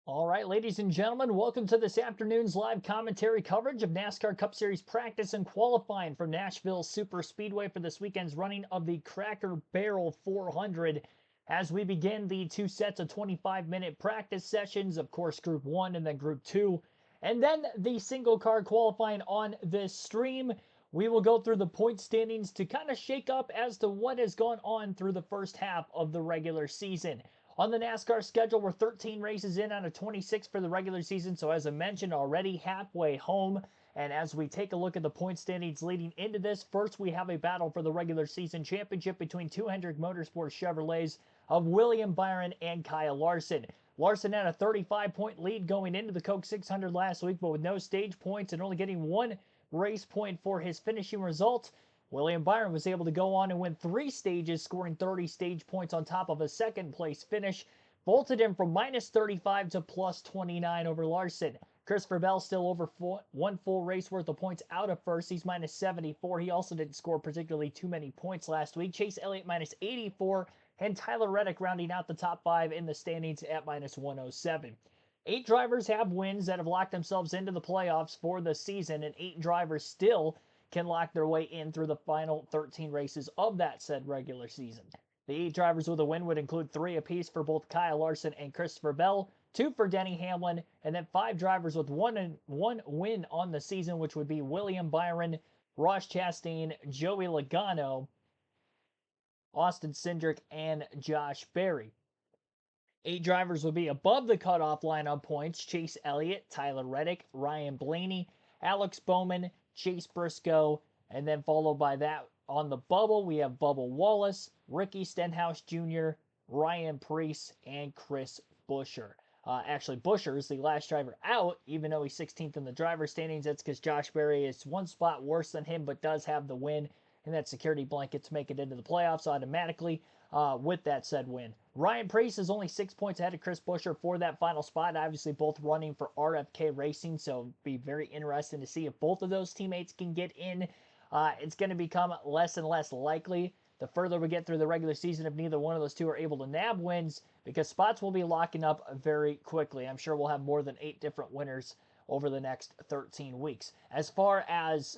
All right, ladies and gentlemen, welcome to this afternoon's live commentary coverage of NASCAR Cup Series practice and qualifying from Nashville Super Speedway for this weekend's running of the Cracker Barrel 400 as we begin the two sets of 25-minute practice sessions, of course, Group 1 and then Group 2, and then the single car qualifying on this stream. We will go through the point standings to kind of shake up as to what has gone on through the first half of the regular season. On the NASCAR schedule, we're 13 races in out of 26 for the regular season, so as I mentioned, already halfway home. And as we take a look at the point standings leading into this, first we have a battle for the regular season championship between two Hendrick Motorsports Chevrolets of William Byron and Kyle Larson. Larson had a 35-point lead going into the Coke 600 last week, but with no stage points and only getting one race point for his finishing result, William Byron was able to go on and win 3 stages, scoring 30 stage points on top of a second place finish, vaulted him from minus 35 to plus 29 over Larson. Christopher Bell still over one full race worth of points out of first. He's minus 74. He also didn't score particularly too many points last week. Chase Elliott minus 84, and Tyler Reddick rounding out the top 5 in the standings at minus 107. 8 drivers have wins that have locked themselves into the playoffs for the season, and 8 drivers still can lock their way in through the final 13 races of that said regular season. The 8 drivers with a win would include 3 apiece for both Kyle Larson and Christopher Bell, 2 for Denny Hamlin, and then 5 drivers with one win on the season, which would be William Byron, Ross Chastain, Joey Logano, Austin Cindric, and Josh Berry. 8 drivers would be above the cutoff line on points: Chase Elliott, Tyler Reddick, Ryan Blaney, Alex Bowman, Chase Briscoe, and then followed by that on the bubble, we have Bubba Wallace, Ricky Stenhouse Jr., Ryan Preece, and Chris Buescher. Actually, Buescher is the last driver out, even though he's 16th in the driver standings. That's because Josh Berry is one spot worse than him, but does have the win, and that security blanket to make it into the playoffs automatically with that said win. Ryan Preece is only 6 points ahead of Chris Buescher for that final spot. Obviously, both running for RFK Racing, so it'd be very interesting to see if both of those teammates can get in. It's going to become less and less likely the further we get through the regular season if neither one of those two are able to nab wins, because spots will be locking up very quickly. I'm sure we'll have more than 8 different winners over the next 13 weeks. As far as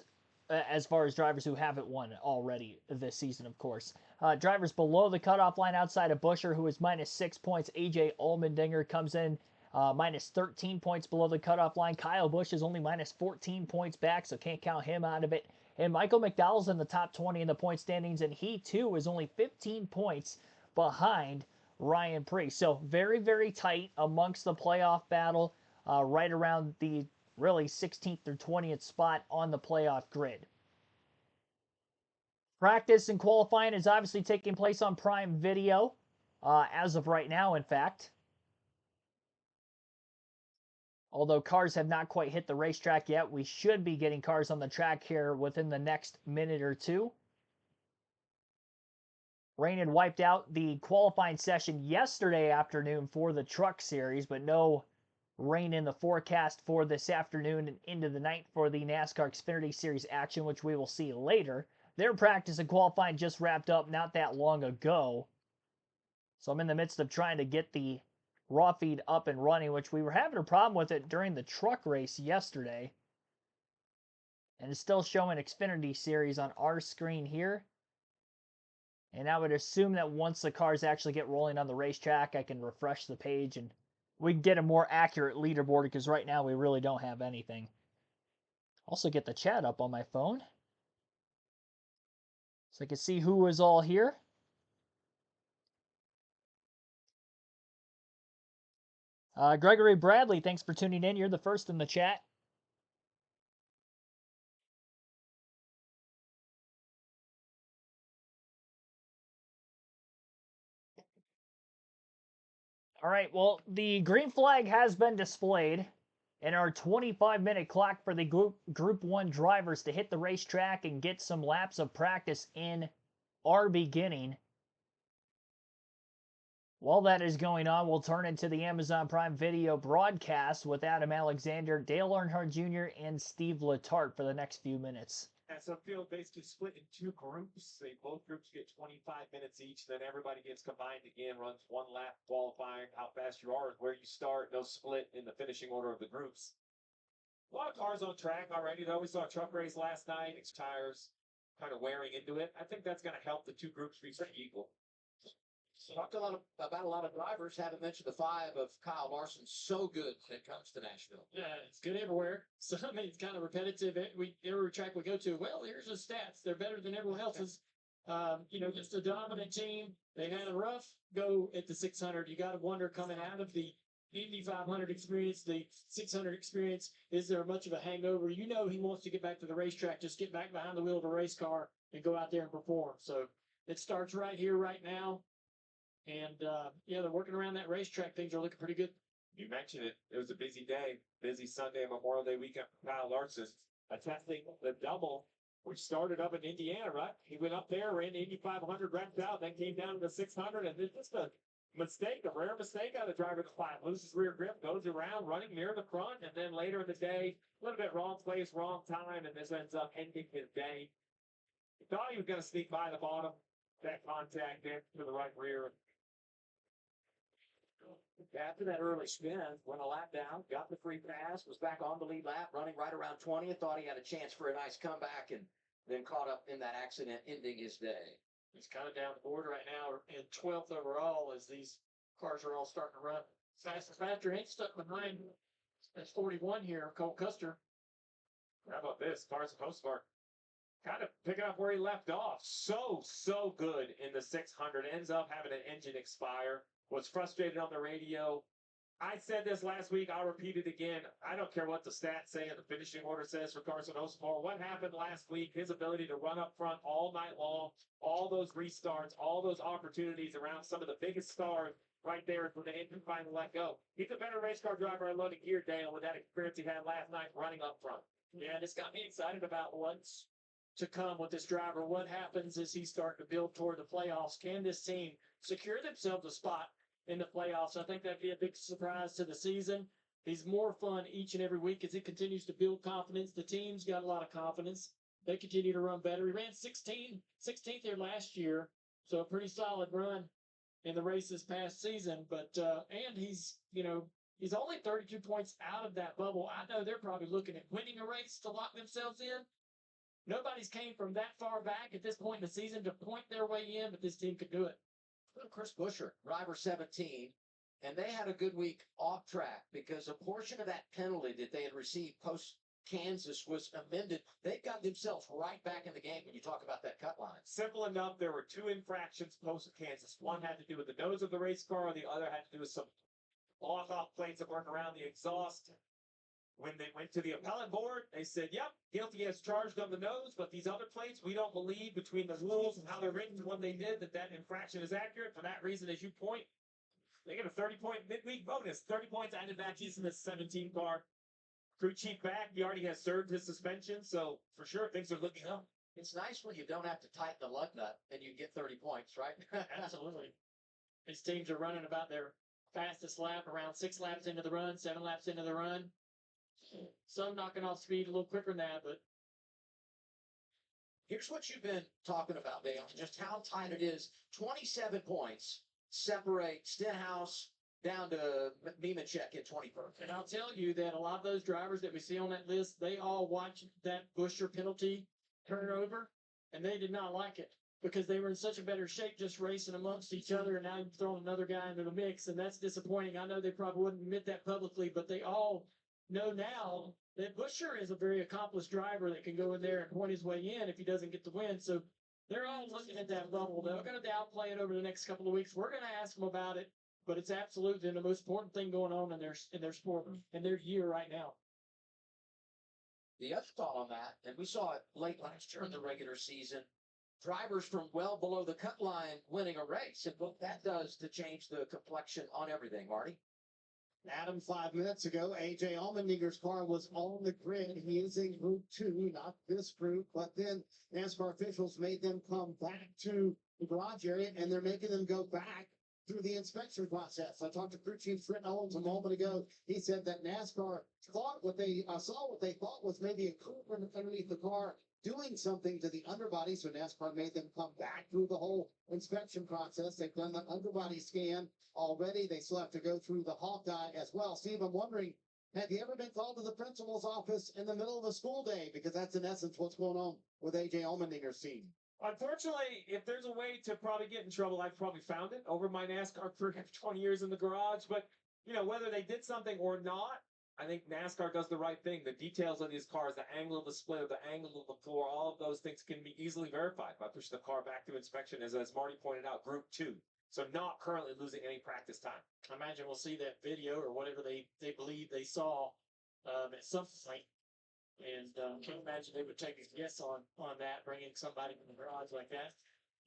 drivers who haven't won already this season, of course. Drivers below the cutoff line outside of Buescher, who is minus 6 points. AJ Allmendinger comes in minus 13 points below the cutoff line. Kyle Busch is only minus 14 points back, so can't count him out of it. And Michael McDowell's in the top 20 in the point standings, and he too is only 15 points behind Ryan Preece. So very, very tight amongst the playoff battle, right around the really 16th through 20th spot on the playoff grid. Practice and qualifying is obviously taking place on Prime Video as of right now, in fact. Although cars have not quite hit the racetrack yet, we should be getting cars on the track here within the next minute or two. Rain had wiped out the qualifying session yesterday afternoon for the Truck Series, but no rain in the forecast for this afternoon and into the night for the NASCAR Xfinity Series action, which we will see later. Their practice and qualifying just wrapped up not that long ago. So I'm in the midst of trying to get the raw feed up and running, which we were having a problem with it during the truck race yesterday. And it's still showing Xfinity Series on our screen here. And I would assume that once the cars actually get rolling on the racetrack, I can refresh the page and we can get a more accurate leaderboard, because right now we really don't have anything. Also get the chat up on my phone so I can see who is all here. Gregory Bradley, thanks for tuning in. You're the first in the chat. All right, well, the green flag has been displayed, and our 25-minute clock for the Group 1 drivers to hit the racetrack and get some laps of practice in are beginning. While that is going on, we'll turn into the Amazon Prime Video broadcast with Adam Alexander, Dale Earnhardt Jr., and Steve Letarte for the next few minutes. And so field basically split in two groups. Both groups get 25 minutes each. Then everybody gets combined again, runs one lap qualifying. How fast you are is where you start. No split in the finishing order of the groups. A lot of cars on track already, though. We saw a truck race last night. Its tires kind of wearing into it. I think that's going to help the two groups be pretty equal. Talked about a lot of drivers. Haven't mentioned the five of Kyle Larson. So good when it comes to Nashville. Yeah, it's good everywhere. So I mean, it's kind of repetitive. Every track we go to, well, here's the stats. They're better than everyone else's. Just a dominant team. They had a rough go at the 600. You got to wonder coming out of the Indy 500 experience, the 600 experience, is there much of a hangover? You know, he wants to get back to the racetrack, just get back behind the wheel of a race car and go out there and perform. So it starts right here, right now. And, they're working around that racetrack. Things are looking pretty good. You mentioned it. It was a busy day, busy Sunday, Memorial Day weekend for Kyle Larson. Attempting the double, which started up in Indiana, right? He went up there, ran the Indy 500, wrapped out, then came down to the 600, and then just a mistake, a rare mistake out of the driver's spot. Loses rear grip, goes around, running near the front, and then later in the day, a little bit wrong place, wrong time, and this ends up ending his day. He thought he was going to sneak by the bottom. That contact in to the right rear. After that early spin, went a lap down, got the free pass, was back on the lead lap, running right around 20th, thought he had a chance for a nice comeback, and then caught up in that accident, ending his day. He's kind of down the board right now in 12th overall as these cars are all starting to run faster. Ain't stuck behind. That's 41 here, Cole Custer. How about this? Carson Postmark kind of picking up where he left off. So good in the 600. Ends up having an engine expire. Was frustrated on the radio. I said this last week. I'll repeat it again. I don't care what the stats say and the finishing order says for Carson Postmark. What happened last week, his ability to run up front all night long, all those restarts, all those opportunities around some of the biggest stars right there when the engine finally let go. He's a better race car driver on loaded gear, Dale, with that experience he had last night running up front. Yeah, and it's got me excited about what's to come with this driver. What happens as he's starting to build toward the playoffs? Can this team secure themselves a spot in the playoffs? I think that'd be a big surprise to the season. He's more fun each and every week as he continues to build confidence. The team's got a lot of confidence. They continue to run better. He ran 16th here last year, so a pretty solid run in the race this past season. But and he's only 32 points out of that bubble. I know they're probably looking at winning a race to lock themselves in. Nobody's came from that far back at this point in the season to point their way in, but this team could do it. Chris Buescher, driver 17, and they had a good week off track because a portion of that penalty that they had received post-Kansas was amended. They've got themselves right back in the game when you talk about that cut line. Simple enough. There were two infractions post-Kansas. One had to do with the nose of the race car. The other had to do with some off plates that weren't around the exhaust. When they went to the appellate board, they said, yep, guilty as charged on the nose, but these other plates, we don't believe between the rules and how they're written and what they did that infraction is accurate. For that reason, as you point, they get a 30-point midweek bonus. 30 points added back using this 17 car. Crew chief back, he already has served his suspension, so for sure things are looking up. It's nice when you don't have to tighten the lug nut and you get 30 points, right? Absolutely. These teams are running about their fastest lap, around 6 laps into the run, 7 laps into the run. Some knocking off speed a little quicker than that, but here's what you've been talking about, Dale, just how tight it is. 27 points separate Stenhouse down to Nemechek in 21st. And I'll tell you that a lot of those drivers that we see on that list, they all watched that Buescher penalty turnover, and they did not like it because they were in such a better shape just racing amongst each other, and now you've thrown another guy into the mix, and that's disappointing. I know they probably wouldn't admit that publicly, but they all know now that Buescher is a very accomplished driver that can go in there and point his way in if he doesn't get the win. So they're all looking at that bubble. They're going to downplay it over the next couple of weeks. We're going to ask them about it, but it's absolutely the most important thing going on in their sport and their year right now. The other thought on that, and we saw it late last year in the regular season, drivers from well below the cut line winning a race, and what that does to change the complexion on everything, Marty. Adam, 5 minutes ago, A.J. Allmendiger's car was on the grid. He is in Group 2, not this group, but then NASCAR officials made them come back to the garage area, and they're making them go back through the inspection process. I talked to crew chief Trent Owens a moment ago. He said that NASCAR thought what they saw what they thought was maybe a coolant underneath the car. doing something to the underbody. So NASCAR made them come back through the whole inspection process. They've done the underbody scan already. They still have to go through the Hawkeye as well. Steve, I'm wondering, have you ever been called to the principal's office in the middle of a school day? Because that's in essence what's going on with A.J. Allmendinger's team. Unfortunately, if there's a way to probably get in trouble, I've probably found it over my NASCAR career of 20 years in the garage. But, whether they did something or not, I think NASCAR does the right thing. The details of these cars, the angle of the splitter, the angle of the floor, all of those things can be easily verified by pushing the car back through inspection, as Marty pointed out, Group 2. So not currently losing any practice time. I imagine we'll see that video or whatever they believe they saw at some point. And can't imagine they would take a guess on that, bringing somebody from the garage like that.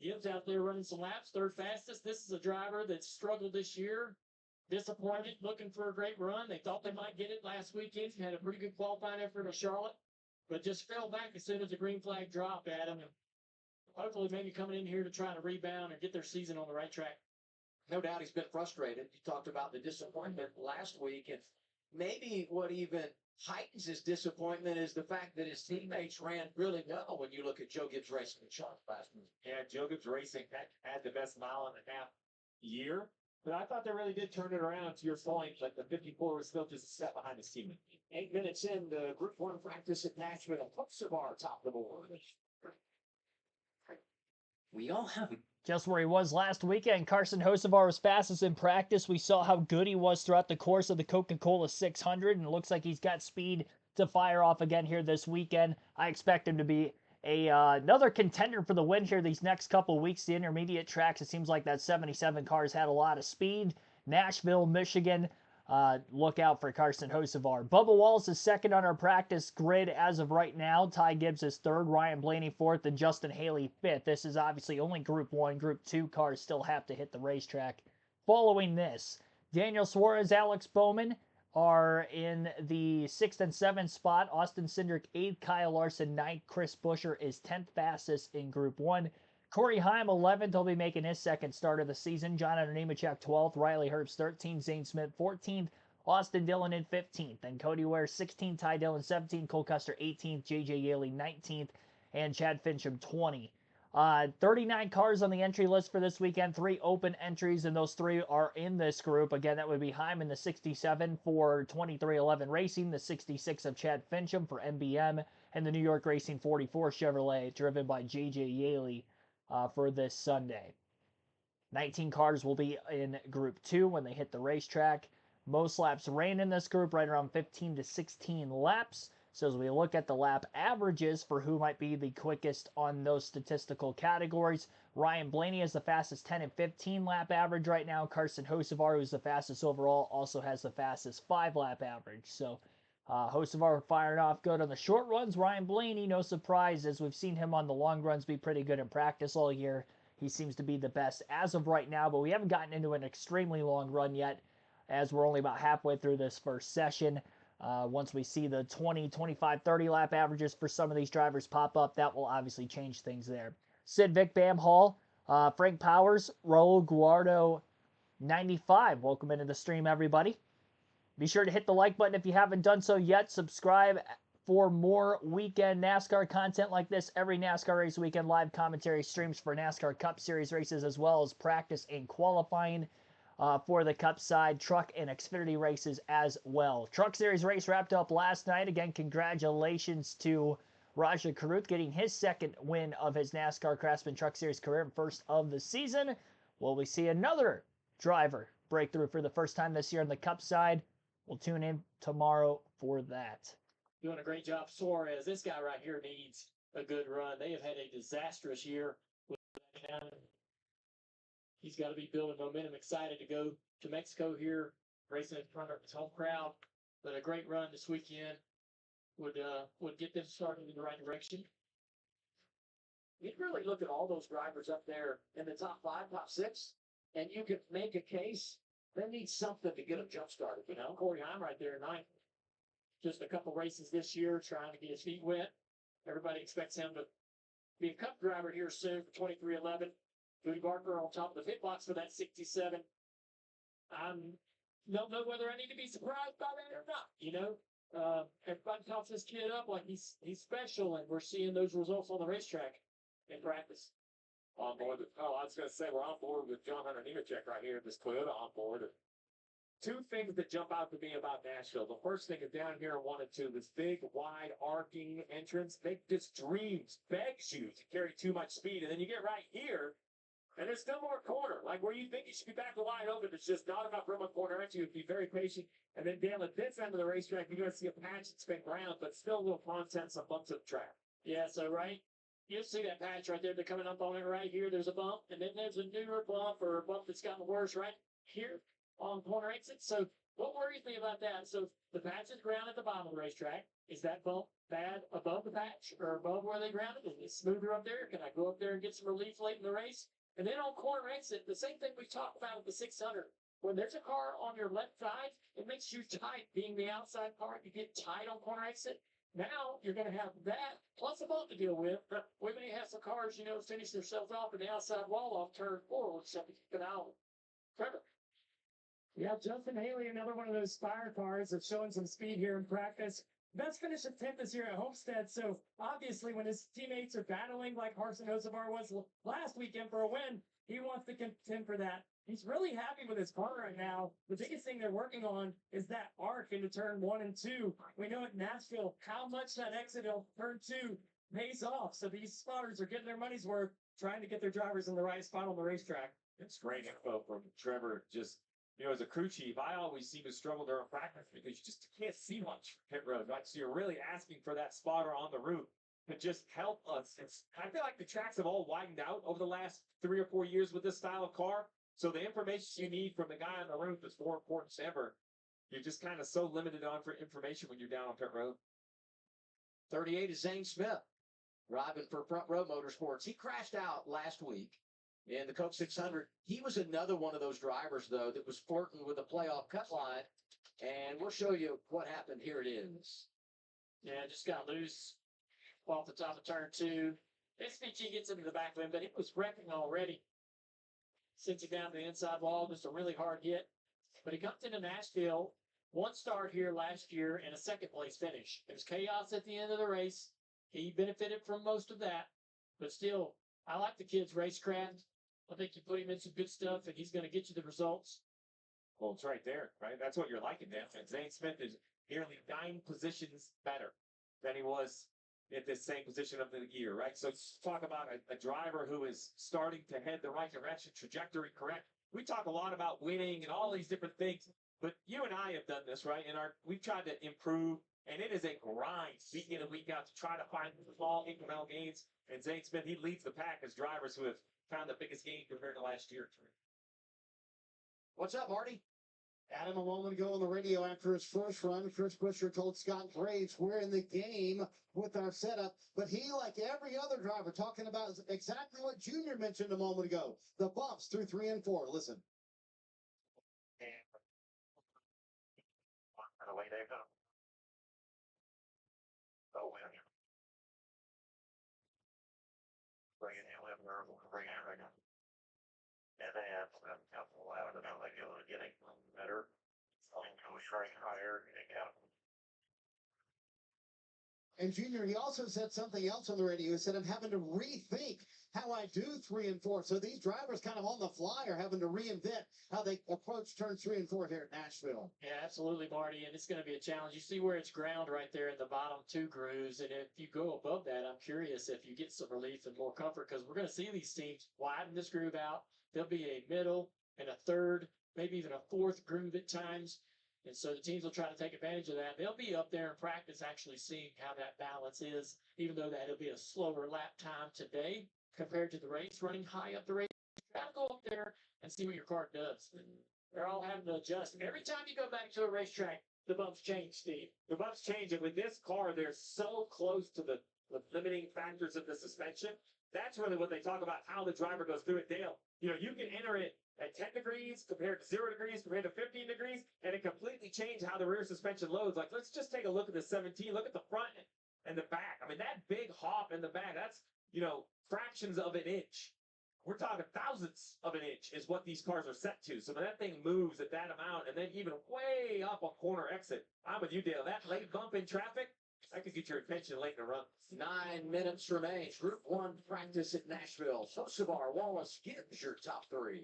Gibbs out there running some laps, third fastest. This is a driver that struggled this year. Disappointed, looking for a great run. They thought they might get it last weekend. Had a pretty good qualifying effort in Charlotte, but just fell back as soon as the green flag dropped at him. And hopefully maybe coming in here to try to rebound and get their season on the right track. No doubt he's been frustrated. You talked about the disappointment last week, and maybe what even heightens his disappointment is the fact that his teammates ran really well when you look at Joe Gibbs Racing in Charlotte last week. Yeah, Joe Gibbs Racing had the best mile and a half year. But I thought they really did turn it around, to your point, but the 54 was still just a step behind his teammate. 8 minutes into Group 1 practice at Nashville. Hocevar top of the board. We all have Just where he was last weekend, Carson Hocevar was fastest in practice. We saw how good he was throughout the course of the Coca-Cola 600, and it looks like he's got speed to fire off again here this weekend. I expect him to be another contender for the win here these next couple weeks. The intermediate tracks, it seems like that 77 car's had a lot of speed. Nashville, Michigan, look out for Carson Hocevar. Bubba Wallace is second on our practice grid as of right now. Ty Gibbs is third, Ryan Blaney fourth, and Justin Haley fifth. This is obviously only Group 1. Group 2 cars still have to hit the racetrack. Following this, Daniel Suarez, Alex Bowman are in the 6th and 7th spot. Austin Cindric 8th, Kyle Larson 9th, Chris Buescher is 10th fastest in Group 1. Corey Heim 11th, he'll be making his second start of the season. John Nemechek 12th, Riley Herbst 13th, Zane Smith 14th, Austin Dillon in 15th, and Cody Ware 16th, Ty Dillon 17th, Cole Custer 18th, JJ Yaley 19th, and Chad Fincham 20. 39 cars on the entry list for this weekend, 3 open entries, and those 3 are in this group. Again, that would be Heim in the 67 for 2311 Racing, the 66 of Chad Fincham for MBM, and the New York Racing 44 Chevrolet, driven by JJ Yaley for this Sunday. 19 cars will be in Group 2 when they hit the racetrack. Most laps ran in this group, right around 15 to 16 laps. So as we look at the lap averages for who might be the quickest on those statistical categories, Ryan Blaney is the fastest 10 and 15 lap average right now. Carson Hocevar, who's the fastest overall, also has the fastest 5-lap average. So Hocevar firing off good on the short runs. Ryan Blaney, no surprise, as we've seen him on the long runs be pretty good in practice all year. He seems to be the best as of right now, but we haven't gotten into an extremely long run yet, as we're only about halfway through this first session. Once we see the 20, 25, 30 lap averages for some of these drivers pop up, that will obviously change things there. Sid Vic, Bam Hall, Frank Powers, Raul Guardo 95. Welcome into the stream, everybody. Be sure to hit the like button if you haven't done so yet. Subscribe for more weekend NASCAR content like this. Every NASCAR race weekend, live commentary streams for NASCAR Cup Series races, as well as practice and qualifying for the Cup side, truck and Xfinity races as well. Truck Series race wrapped up last night. Again, congratulations to Raja Karuth getting his second win of his NASCAR Craftsman Truck Series career and first of the season. Will we see another driver breakthrough for the first time this year on the Cup side? We'll tune in tomorrow for that. Doing a great job, Suarez. This guy right here needs a good run. They have had a disastrous year with that. He's got to be building momentum, excited to go to Mexico here, racing in front of his home crowd. But a great run this weekend would get them started in the right direction. You really look at all those drivers up there in the top 5, top 6, and you could make a case. They need something to get them jump started. You know, Corey Heim right there, 9th. Just a couple races this year, trying to get his feet wet. Everybody expects him to be a Cup driver here soon for 2311. Cody Barker on top of the pit box for that 67. I don't know whether I need to be surprised by that or not. You know, Everybody talks this kid up like he's special, and we're seeing those results on the racetrack in practice. On board. I was going to say, we're on board with John Hunter Nemechek right here, this Toyota on board. Two things that jump out to me about Nashville. The first thing is down here in 1 and 2, this big, wide, arcing entrance. They just dreams, begs you to carry too much speed. And then you get right here, and there's still more corner. Like where you think you should be back wide open, it's just not enough room on corner at you. Be very patient. And then down at this end of the racetrack, you're going to see a patch that's been ground, but still a little content, some bumps of the track. Yeah, so right, you'll see that patch right there. They're coming up on it right here. There's a bump, and then there's a newer bump or a bump that's gotten worse right here on corner exit. So what worries me about that? So the patch is ground at the bottom of the racetrack. Is that bump bad above the patch or above where they grounded? Is it smoother up there? Can I go up there and get some relief late in the race? And then on corner exit, the same thing we talked about with the 600. When there's a car on your left side, it makes you tight. Being the outside car, you get tight on corner exit. Now you're going to have that plus a bump to deal with. We may have some cars, finish themselves off in the outside wall off turn 4. So keep an eye on. Trevor. Yeah, Justin Haley, another one of those Spire cars that's showing some speed here in practice. Best finish at 10th this year at Homestead, so obviously when his teammates are battling like Harson Hocevar was last weekend for a win, he wants to contend for that. He's really happy with his car right now. The biggest thing they're working on is that arc into turn 1 and 2. We know at Nashville how much that exit of turn 2 pays off, so these spotters are getting their money's worth trying to get their drivers in the right spot on the racetrack. It's great info from Trevor. Just, as a crew chief, I always seem to struggle during practice because you just can't see much pit road, right? So you're really asking for that spotter on the route to just help us. I feel like the tracks have all widened out over the last 3 or 4 years with this style of car. So the information you need from the guy on the route is more important than ever. You're just kind of so limited on for information when you're down on pit road. 38 is Zane Smith, driving for Front Row Motorsports. He crashed out last week in the Coke 600. He was another one of those drivers, though, that was flirting with a playoff cut line. And we'll show you what happened. Here it is. Yeah, just got loose off the top of turn 2. SVG gets into the back of him, but he was wrecking already. Sends it down to the inside wall, just a really hard hit. But he comes into Nashville, 1 start here last year, and a 2nd place finish. It was chaos at the end of the race. He benefited from most of that. But still, I like the kid's racecraft. I think you put him in some good stuff, and he's going to get you the results. Well, it's right there, right? That's what you're liking, Dan. And Zane Smith is nearly 9 positions better than he was at this same position of the year, right? So talk about a driver who is starting to head the right direction, trajectory correct. We talk a lot about winning and all these different things, but you and I have done this, right? And we've tried to improve, and it is a grind week in and week out to try to find small incremental gains. And Zane Smith, he leads the pack as drivers who have found the biggest gain compared to last year. What's up, Marty? Adam, a moment ago on the radio after his first run, Chris Buescher told Scott Graves, we're in the game with our setup. But he, like every other driver, talking about exactly what Junior mentioned a moment ago, the bumps through 3 and 4. Listen. The way they've done. So when bring it in, bring it right now. And then allow it to know they go to getting better. Go straight higher and out. And Junior, he also said something else on the radio. He said, I'm having to rethink how I do 3 and 4. So these drivers kind of on the fly are having to reinvent how they approach turns 3 and 4 here at Nashville. Yeah, absolutely, Marty. And it's going to be a challenge. You see where it's ground right there in the bottom 2 grooves. And if you go above that, I'm curious if you get some relief and more comfort, because we're going to see these teams widen this groove out. There'll be a middle and a 3rd, maybe even a 4th groove at times. And so the teams will try to take advantage of that. They'll be up there in practice actually seeing how that balance is, even though that'll be a slower lap time today compared to the race, running high up the race. Try to go up there and see what your car does. They're all having to adjust. Every time you go back to a racetrack, the bumps change, Steve. The bumps change, and with this car, they're so close to the limiting factors of the suspension. That's really what they talk about, how the driver goes through it. Dale, you can enter it at 10 degrees compared to 0 degrees compared to 15 degrees, and it completely changed how the rear suspension loads. Like, let's just take a look at the 17. Look at the front and the back. I mean, that big hop in the back, that's, fractions of an inch we're talking thousandths of an inch is what these cars are set to. So when that thing moves at that amount and then even way up a corner exit, I'm with you, Dale. That late bump in traffic, that could get your attention late in the run. 9 minutes remains. Group 1 practice at Nashville. Sosabar, Wallace, Gibbs, your top 3.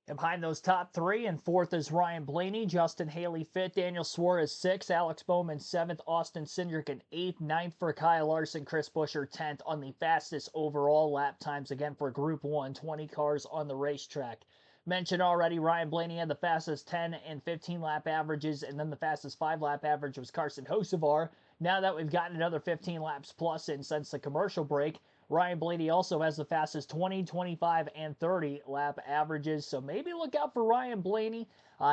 And behind those top 3, and 4th is Ryan Blaney, Justin Haley 5th, Daniel Suarez 6th, Alex Bowman 7th, Austin Cindric in 8th, 9th for Kyle Larson, Chris Buescher 10th on the fastest overall lap times again for Group 1, 20 cars on the racetrack. Mentioned already, Ryan Blaney had the fastest 10 and 15 lap averages, and then the fastest 5 lap average was Carson Hocevar. Now that we've gotten another 15 laps plus in since the commercial break, Ryan Blaney also has the fastest 20, 25, and 30 lap averages, so maybe look out for Ryan Blaney.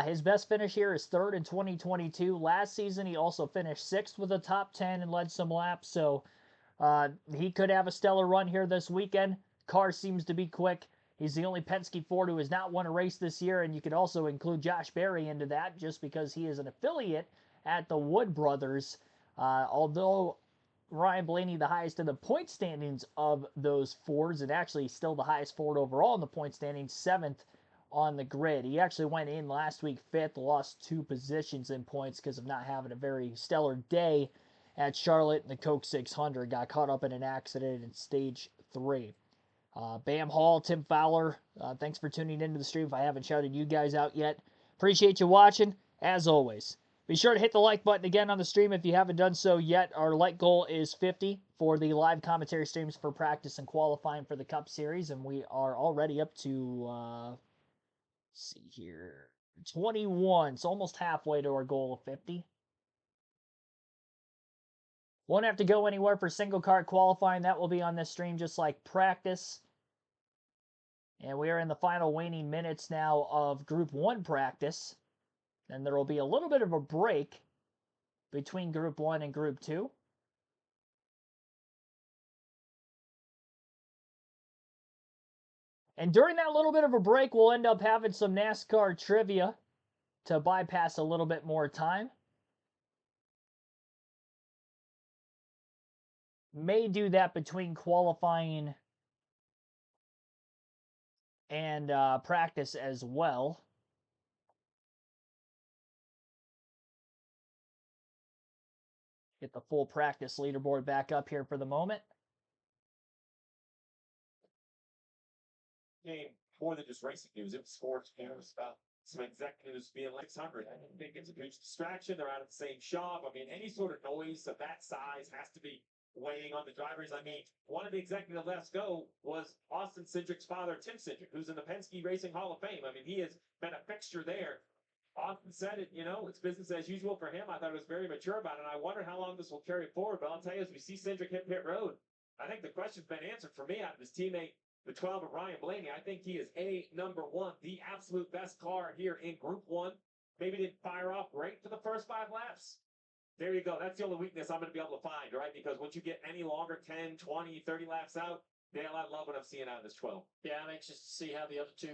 His best finish here is 3rd in 2022. Last season, he also finished 6th with a top 10 and led some laps, so he could have a stellar run here this weekend. Car seems to be quick. He's the only Penske Ford who has not won a race this year, and you could also include Josh Berry into that just because he is an affiliate at the Wood Brothers. Although Ryan Blaney the highest in the point standings of those Fords, and actually still the highest Ford overall in the point standings, 7th on the grid. He actually went in last week 5th, lost 2 positions in points because of not having a very stellar day at Charlotte. The Coke 600 got caught up in an accident in stage 3. Bam Hall, Tim Fowler, thanks for tuning into the stream. If I haven't shouted you guys out yet, appreciate you watching, as always. Be sure to hit the like button again on the stream if you haven't done so yet. Our like goal is 50 for the live commentary streams for practice and qualifying for the Cup Series, and we are already up to, let's see here, 21, so almost halfway to our goal of 50. Won't have to go anywhere for single car qualifying. That will be on this stream just like practice. And we are in the final waning minutes now of Group 1 practice. And there will be a little bit of a break between Group 1 and Group 2. And during that little bit of a break, we'll end up having some NASCAR trivia to bypass a little bit more time. May do that between qualifying and practice as well. Get the full practice leaderboard back up here for the moment. Game more than just racing news. It was sports news about some executives being like 600. I think it's a huge distraction. They're out of the same shop. I mean, any sort of noise of that size has to be weighing on the drivers. I mean, one of the executives left go was Austin Cindric's father, Tim Cindric, who's in the Penske Racing Hall of Fame. I mean, he has been a fixture there. Austin said it, it's business as usual for him. I thought it was very mature about it. And I wonder how long this will carry forward. But I'll tell you, as we see Cindric hit pit road, I think the question's been answered for me out of his teammate, the 12 of Ryan Blaney. I think he is number 1, the absolute best car here in Group 1. Maybe didn't fire off great for the first 5 laps. There you go. That's the only weakness I'm going to be able to find, right? Because once you get any longer, 10, 20, 30 laps out, Dale, I love what I'm seeing out of this 12. Yeah, I'm anxious to see how the other 2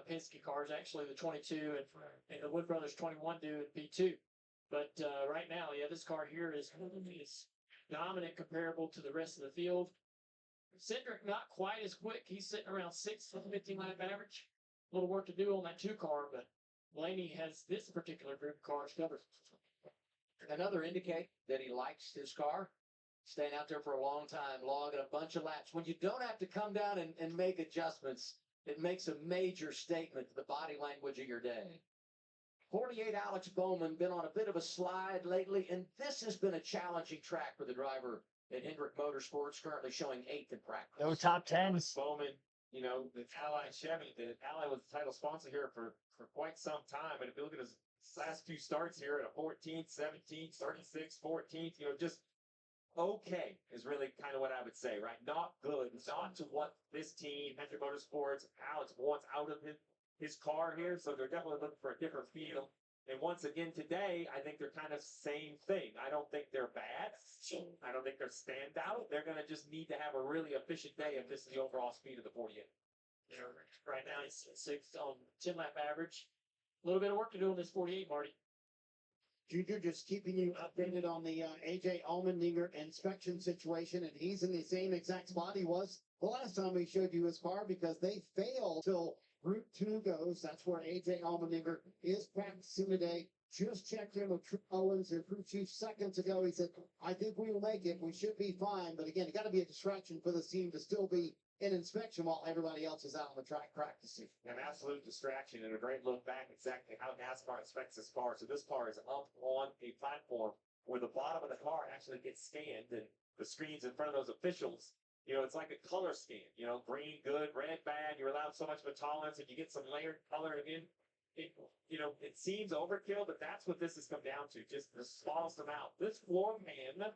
Penske cars, actually the 22 and the Wood Brothers 21, do in P2. But right now, yeah, this car here is dominant, comparable to the rest of the field. Cindric not quite as quick. He's sitting around 6th with a 15 lap average. A little work to do on that 2 car, but Blaney has this particular group of cars covered. Another indicate that he likes his car. Staying out there for a long time, logging a bunch of laps. When you don't have to come down and make adjustments, it makes a major statement to the body language of your day. 48 Alex Bowman, been on a bit of a slide lately, and this has been a challenging track for the driver at Hendrick Motorsports, currently showing 8th in practice. No top 10s. Bowman, the Ally Chevy, the Ally was the title sponsor here for quite some time. And if you look at his last 2 starts here at a 14th, 17th, 36th, 14th, just okay is really kind of what I would say, right? Not good. Not to what this team, Hendrick Motorsports, Alex wants out of his car here. So they're definitely looking for a different feel. And once again today, I think they're kind of same thing. I don't think they're bad. I don't think they're standout. They're going to just need to have a really efficient day if this is the overall speed of the 48. Right now he's 6th on 10 lap average. A little bit of work to do on this 48, Marty. Juju just keeping you updated on the AJ Allmendinger inspection situation, and he's in the same exact spot he was the last time we showed you his car because they failed till Group 2 goes. That's where AJ Allmendinger is practicing today. Just checked in with True Owens, their crew chief, seconds ago. He said, I think we will make it. We should be fine. But again, it got to be a distraction for the team to still be in inspection while everybody else is out on the track practicing. An absolute distraction and a great look back exactly how NASCAR inspects this car. So this car is up on a platform where the bottom of the car actually gets scanned and the screens in front of those officials, it's like a color scan, green, good, red, bad. You're allowed so much of a tolerance and you get some layered color again. It seems overkill, but that's what this has come down to. Just the smallest amount. This floor pan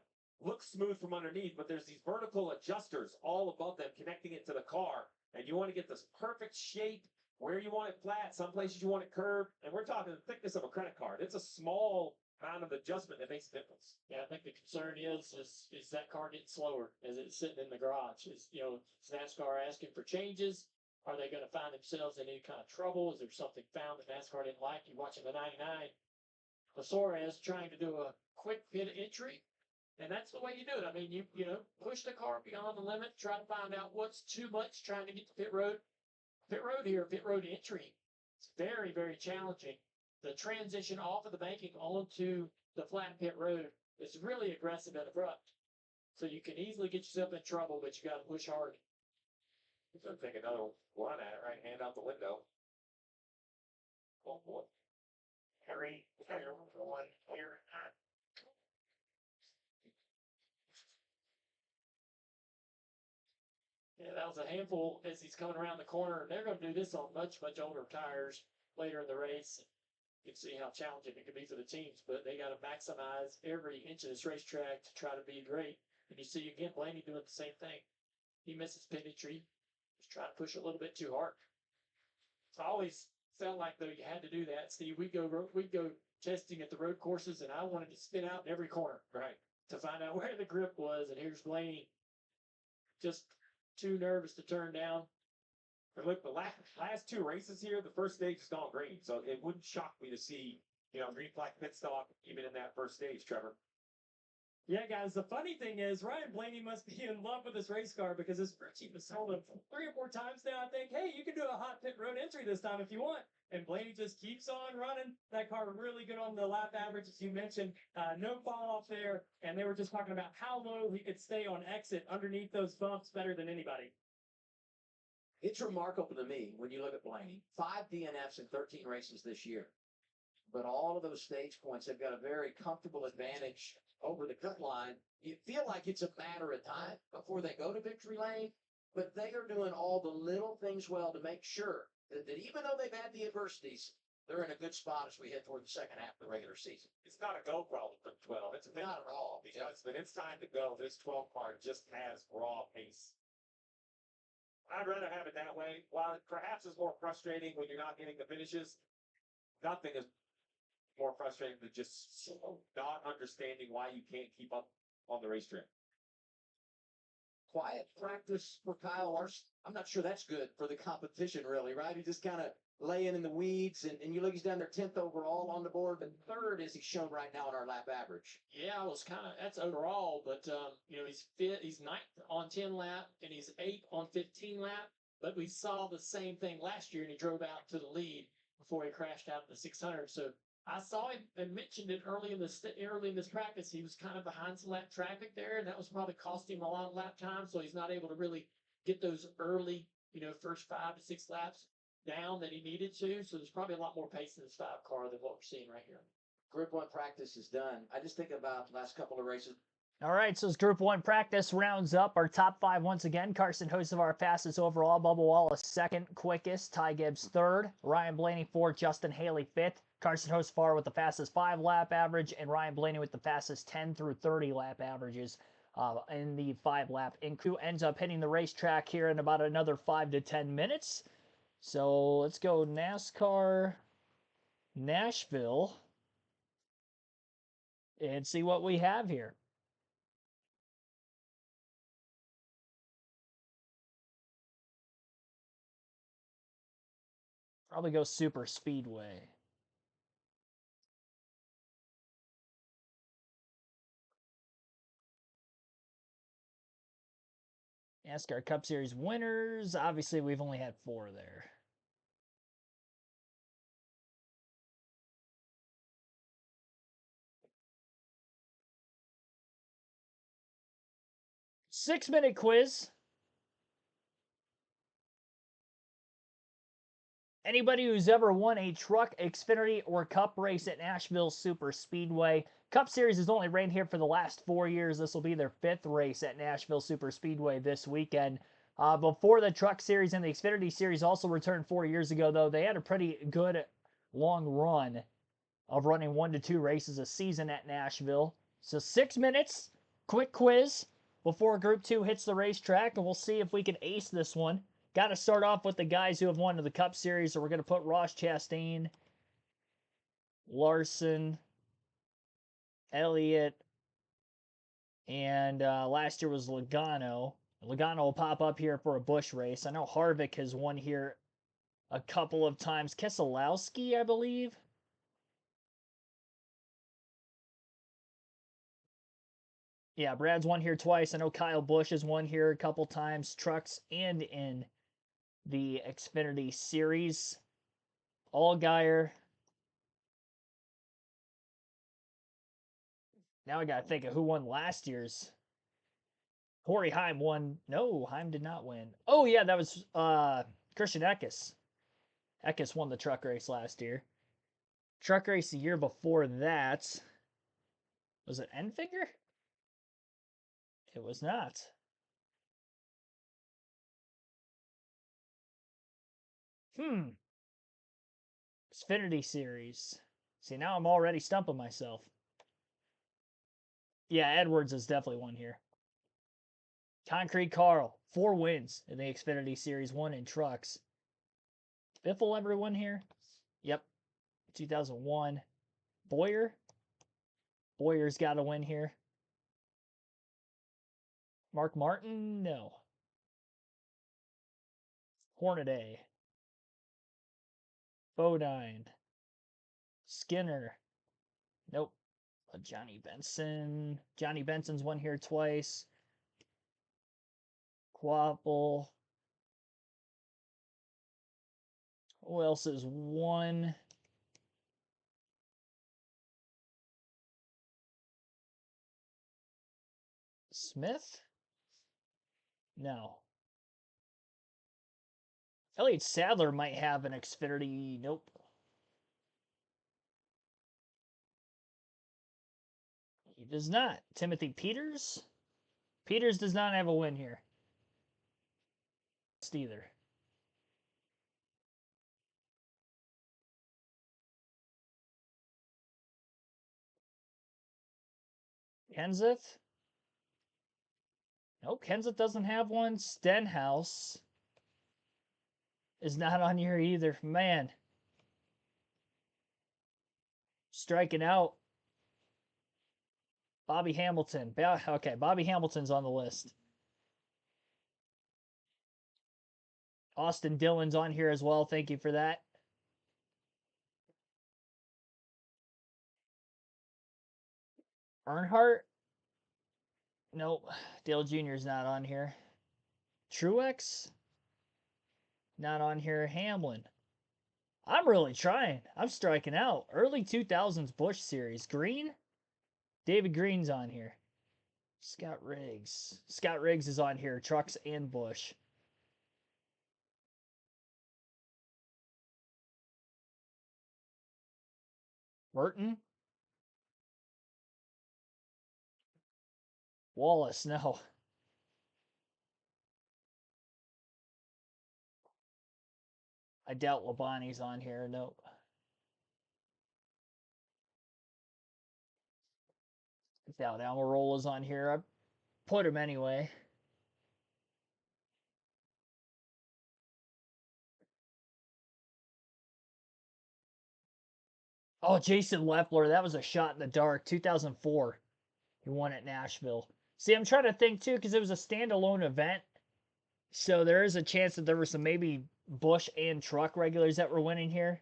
looks smooth from underneath, but there's these vertical adjusters all above them connecting it to the car. And you want to get this perfect shape where you want it flat. Some places you want it curved. And we're talking the thickness of a credit card. It's a small amount of adjustment that makes a difference. Yeah, I think the concern is that car getting slower as it's sitting in the garage. Is NASCAR asking for changes? Are they going to find themselves in any kind of trouble? Is there something found that NASCAR didn't like? You're watching the 99. Suarez trying to do a quick pit entry, and that's the way you do it. I mean, you push the car beyond the limit, try to find out what's too much, trying to get to pit road entry. It's very, very challenging. The transition off of the banking onto the flat pit road is really aggressive and abrupt. So you can easily get yourself in trouble, but you got to push hard. He's going to take another run at it, right? Hand out the window. Oh boy. Harry, one here. Yeah, that was a handful as he's coming around the corner. They're going to do this on much, much older tires later in the race. You can see how challenging it can be for the teams, but they got to maximize every inch of this racetrack to try to be great. And you see again, Blaney doing the same thing. He misses pit entry. Just trying to push a little bit too hard. It's always felt like though you had to do that. Steve, we go testing at the road courses, and I wanted to spin out in every corner, Right. to find out where the grip was. And here's Blaney, just too nervous to turn down. And look, the last two races here, the first stage has gone green, so it wouldn't shock me to see green flag pit stop even in that first stage, Trevor. Yeah, guys, the funny thing is Ryan Blaney must be in love with this race car because his crew chief has told him 3 or 4 times now, I think, hey, you can do a hot pit road entry this time if you want. And Blaney just keeps on running. That car really good on the lap average, as you mentioned. No fall off there. And they were just talking about how low he could stay on exit underneath those bumps better than anybody. It's remarkable to me when you look at Blaney. 5 DNFs in 13 races this year. But all of those stage points have got a very comfortable advantage over the cut line. You feel like it's a matter of time before they go to victory lane, but they are doing all the little things well to make sure that even though they've had the adversities, they're in a good spot as we head toward the second half of the regular season. It's not a go problem for 12. It's Not at all. Because when it's time to go, this 12 car just has raw pace. I'd rather have it that way. While it perhaps is more frustrating when you're not getting the finishes, nothing is more frustrating than just not understanding why you can't keep up on the racetrack. Quiet practice for Kyle Larson. I'm not sure that's good for the competition, really, right? He just kind of laying in the weeds, and you look, he's down there 10th overall on the board, but 3rd as he's shown right now in our lap average. Yeah, that's overall, but he's 9th on 10 lap, and he's 8th on 15 lap. But we saw the same thing last year, and he drove out to the lead before he crashed out in the 600. So I saw him and mentioned it early in this practice. He was kind of behind some lap traffic there, and that was probably costing him a lot of lap time. So he's not able to really get those early, first 5 to 6 laps down that he needed to. So there's probably a lot more pace in this 5 car than what we're seeing right here. Group 1 practice is done. I just think about the last couple of races. All right, so as Group 1 practice rounds up, our top 5 once again. Carson Hocevar fastest overall. Bubba Wallace 2nd quickest. Ty Gibbs 3rd. Ryan Blaney 4th. Justin Haley 5th. Carson Hocevar with the fastest 5 lap average. And Ryan Blaney with the fastest 10 through 30 lap averages in the 5 lap. And who ends up hitting the racetrack here in about another 5 to 10 minutes. So let's go NASCAR Nashville and see what we have here. Probably go super speedway. NASCAR Cup Series winners. Obviously, we've only had 4 there. Six-minute quiz. Anybody who's ever won a truck, Xfinity, or Cup race at Nashville Super Speedway. Cup Series has only ran here for the last 4 years. This will be their 5th race at Nashville Super Speedway this weekend. Before the Truck Series and the Xfinity Series also returned 4 years ago, though, they had a pretty good long run of running 1 to 2 races a season at Nashville. So 6 minutes, quick quiz before Group 2 hits the racetrack, and we'll see if we can ace this one. Got to start off with the guys who have won the Cup Series, so we're going to put Ross Chastain, Larson, Elliott, and last year was Logano. Logano will pop up here for a Busch race. I know Harvick has won here a couple of times. Keselowski, I believe. Yeah, Brad's won here twice. I know Kyle Busch has won here a couple times, trucks and in the Xfinity Series. Allgaier. Now I got to think of who won last year's. Corey Heim won. No, Heim did not win. Oh, yeah, that was Christian Eckes. Eckes won the truck race last year. Truck race the year before that. Was it Enfinger? It was not. Xfinity Series. See, now I'm already stumping myself. Yeah, Edwards is definitely one here. Concrete Carl, 4 wins in the Xfinity Series, 1 in trucks. Biffle ever won here? Yep, 2001. Boyer? Boyer's got a win here. Mark Martin? No. Hornaday. Bodine. Skinner. Nope. Johnny Benson. Johnny Benson's won here twice. Quapple. Who else has won? Smith? No. Elliott Sadler might have an Xfinity. Nope. He does not. Timothy Peters? Peters does not have a win here. Either. Kenseth? Nope, Kenseth doesn't have one. Stenhouse is not on here either. Man. Striking out. Bobby Hamilton. Okay, Bobby Hamilton's on the list. Austin Dillon's on here as well. Thank you for that. Earnhardt? Nope. Dale Jr.'s not on here. Truex? Not on here. Hamlin. I'm really trying. I'm striking out. Early 2000s Busch Series. Green? David Green's on here. Scott Riggs. Scott Riggs is on here. Trucks and Busch. Burton? Wallace, no. I doubt Labonte's on here. Nope. I doubt Almirola's on here. I put him anyway. Oh, Jason Leffler. That was a shot in the dark. 2004. He won at Nashville. See, I'm trying to think too because it was a standalone event. So there is a chance that there were some maybe Busch and truck regulars that were winning here.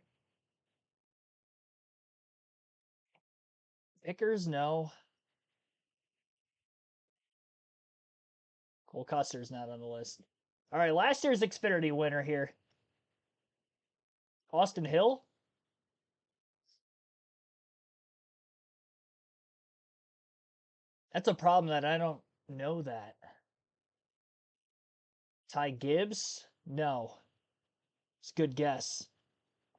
Vickers, no. Cole Custer's not on the list. All right, last year's Xfinity winner here. Austin Hill. That's a problem that I don't know that. Ty Gibbs? No. It's a good guess.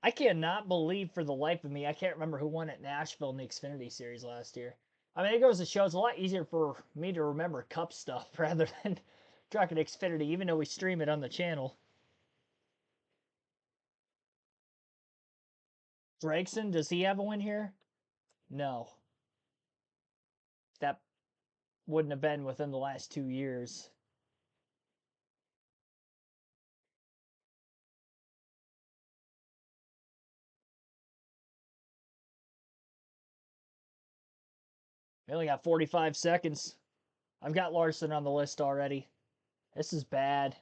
I cannot believe for the life of me, I can't remember who won at Nashville in the Xfinity Series last year. I mean, it goes to show it's a lot easier for me to remember Cup stuff rather than Truck and Xfinity, even though we stream it on the channel. Gregson, does he have a win here? No. That wouldn't have been within the last 2 years. We only got 45 seconds. I've got Larson on the list already. This is bad.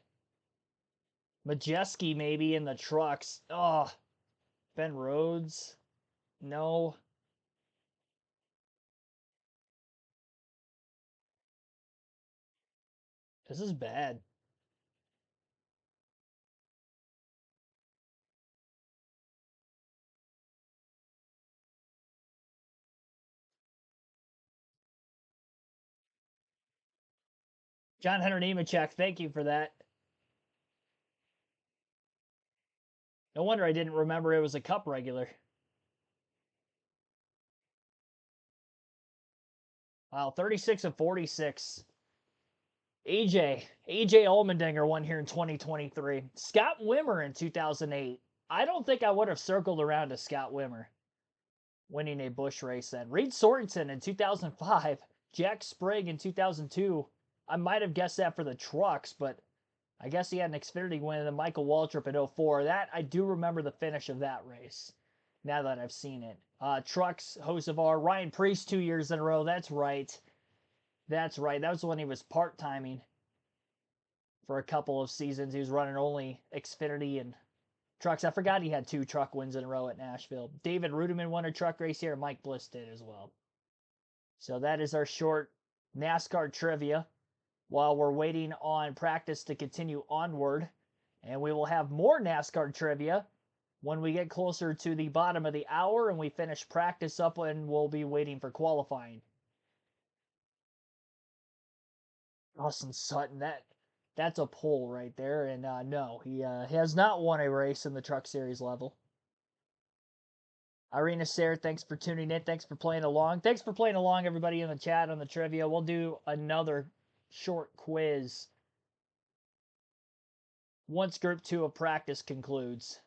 Majeski maybe in the trucks. Oh, Ben Rhodes. No. This is bad. John Hunter Nemechek, thank you for that. No wonder I didn't remember it was a Cup regular. Wow, 36 and 46. AJ Allmendinger won here in 2023. Scott Wimmer in 2008. I don't think I would have circled around to Scott Wimmer winning a Busch race then. Reed Sorensen in 2005. Jack Sprague in 2002. I might have guessed that for the trucks, but I guess he had an Xfinity win, and then Michael Waltrip in 04. That, I do remember the finish of that race, now that I've seen it. Trucks, Hocevar, Ryan Preece 2 years in a row. That's right. That's right. That was when he was part-timing for a couple of seasons. He was running only Xfinity and trucks. I forgot he had 2 truck wins in a row at Nashville. David Rudiman won a truck race here. Mike Bliss did as well. So that is our short NASCAR trivia while we're waiting on practice to continue onward. And we will have more NASCAR trivia when we get closer to the bottom of the hour and we finish practice up, and we'll be waiting for qualifying. Austin Sutton, that's a pull right there. And no, he has not won a race in the Truck Series level. Irina Sayre, thanks for tuning in. Thanks for playing along. Thanks for playing along, everybody in the chat on the trivia. We'll do another short quiz once Group 2 of practice concludes.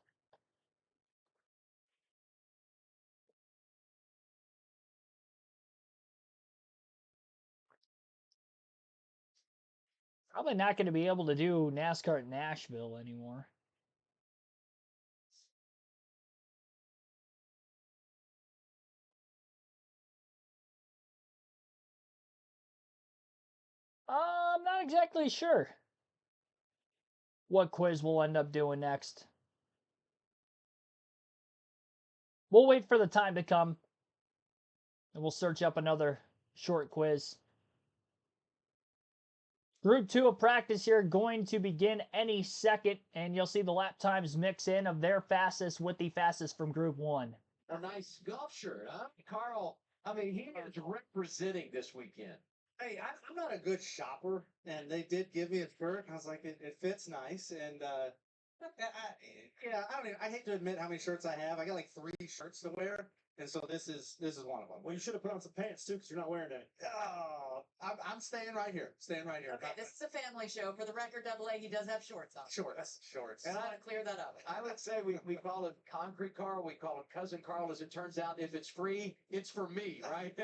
Probably not going to be able to do NASCAR at Nashville anymore. I'm not exactly sure what quiz we'll end up doing next. We'll wait for the time to come, and we'll search up another short quiz. Group 2 of practice here going to begin any second, and you'll see the lap times mix in of their fastest with the fastest from Group 1. A nice golf shirt, huh? Carl, I mean, he is representing this weekend. Hey, I'm not a good shopper, and they did give me a shirt. I was like, it fits nice, and I hate to admit how many shirts I have. I got like 3 shirts to wear, and so this is one of them. Well, you should have put on some pants too, because you're not wearing any. Oh, I'm staying right here. Staying right here. Okay, this is a family show. For the record, AA, he does have shorts on. Shorts. And I want to clear that up. I would say we call it Concrete Carl. We call it Cousin Carl. As it turns out, if it's free, it's for me, right?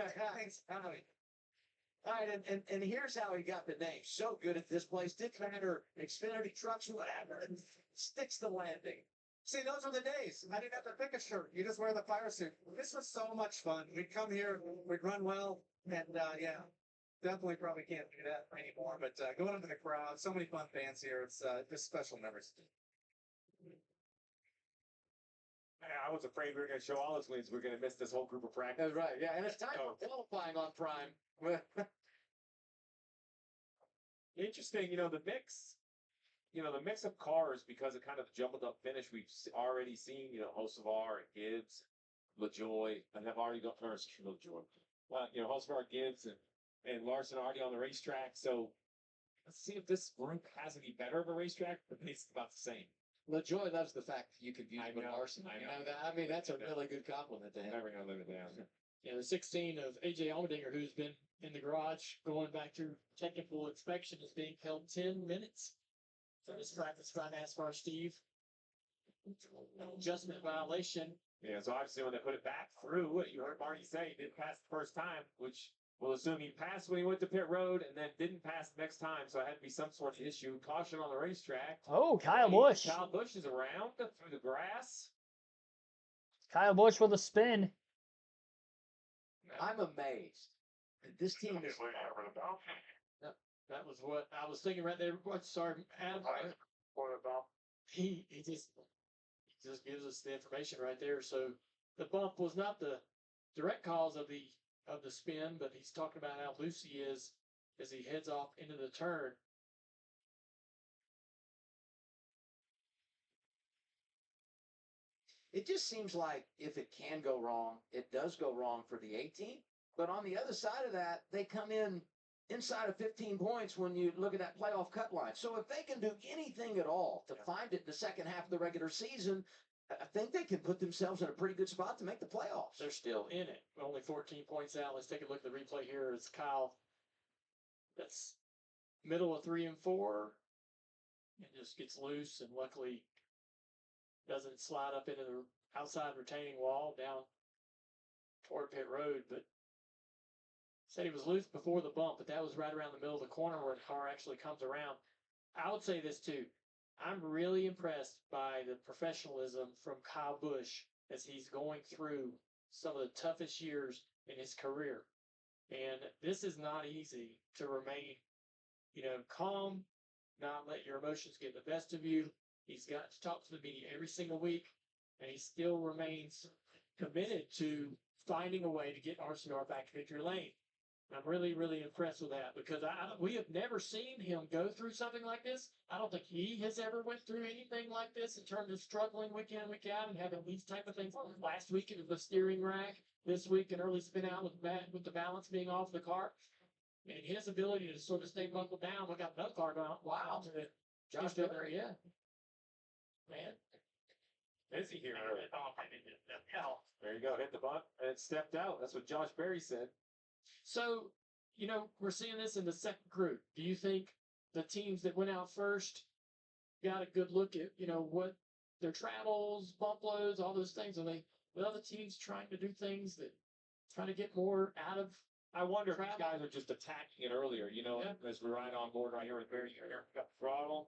All right, and here's how he got the name. So good at this place. Didn't matter, Xfinity trucks, whatever. Sticks the landing. See, those are the days. I didn't have to pick a shirt. You just wear the fire suit. This was so much fun. We'd come here, we'd run well, and yeah, definitely probably can't do that anymore. But going into the crowd, so many fun fans here. It's just special memories. I was afraid we were going to show all his wins. We are going to miss this whole group of practice. That's right. Yeah, and it's time for qualifying on Prime. Interesting, the mix. The mix of cars because of kind of the jumbled up finish we've already seen. Hocevar, Gibbs, LaJoy, and have already got LaJoy. Well, Hocevar, Gibbs, and Larson already on the racetrack. So let's see if this group has any better of a racetrack. But it's about the same. LaJoy loves the fact that you could use him with know, Larson. I You know. know that, I mean, that's a really good compliment to I'm him. never gonna live it down. The 16 of AJ Allmendinger, who's been in the garage going back through technical inspection, is being held 10 minutes for this practice by NASCAR Steve. Adjustment violation. Yeah, so obviously when they put it back through, you heard Marty say he didn't pass the first time, which we'll assume he passed when he went to pit road and then didn't pass the next time. So it had to be some sort of issue. Caution on the racetrack. Oh, Kyle Busch. Kyle Busch is around through the grass. Kyle Busch with a spin. I'm amazed. This team is. That was what I was thinking right there. What? Sorry, Adam. He just gives us the information right there. So the bump was not the direct cause of the spin, but he's talking about how loose he is as he heads off into the turn. It just seems like if it can go wrong, it does go wrong for the 18. But on the other side of that, they come in inside of 15 points when you look at that playoff cut line. So if they can do anything at all to find it in the second half of the regular season, I think they can put themselves in a pretty good spot to make the playoffs. They're still in it. Only 14 points out. Let's take a look at the replay here. It's Kyle. That's middle of 3 and 4. And just gets loose and luckily doesn't slide up into the outside retaining wall down toward pit road. But said he was loose before the bump, but that was right around the middle of the corner where the car actually comes around. I would say this too. I'm really impressed by the professionalism from Kyle Busch as he's going through some of the toughest years in his career. And this is not easy to remain, calm, not let your emotions get the best of you. He's got to talk to the media every single week, and he still remains committed to finding a way to get RCR back to victory lane. I'm really, really impressed with that because we have never seen him go through something like this. I don't think he has ever went through anything like this in terms of struggling week in, week out, and having these type of things. Last week it was the steering rack. This week an early spin out with the balance being off the car. And his ability to sort of stay buckled down. We got another car going. Wow, Josh Miller, yeah, man. Busy here. There you go. Hit the bump and it stepped out. That's what Josh Berry said. So, we're seeing this in the second group. Do you think the teams that went out first got a good look at, what their travels, bump loads, all those things? Are they, with other teams trying to do things that trying to get more out of? I wonder if these guys are just attacking it earlier, as we ride on board right here with Berry here. Got the throttle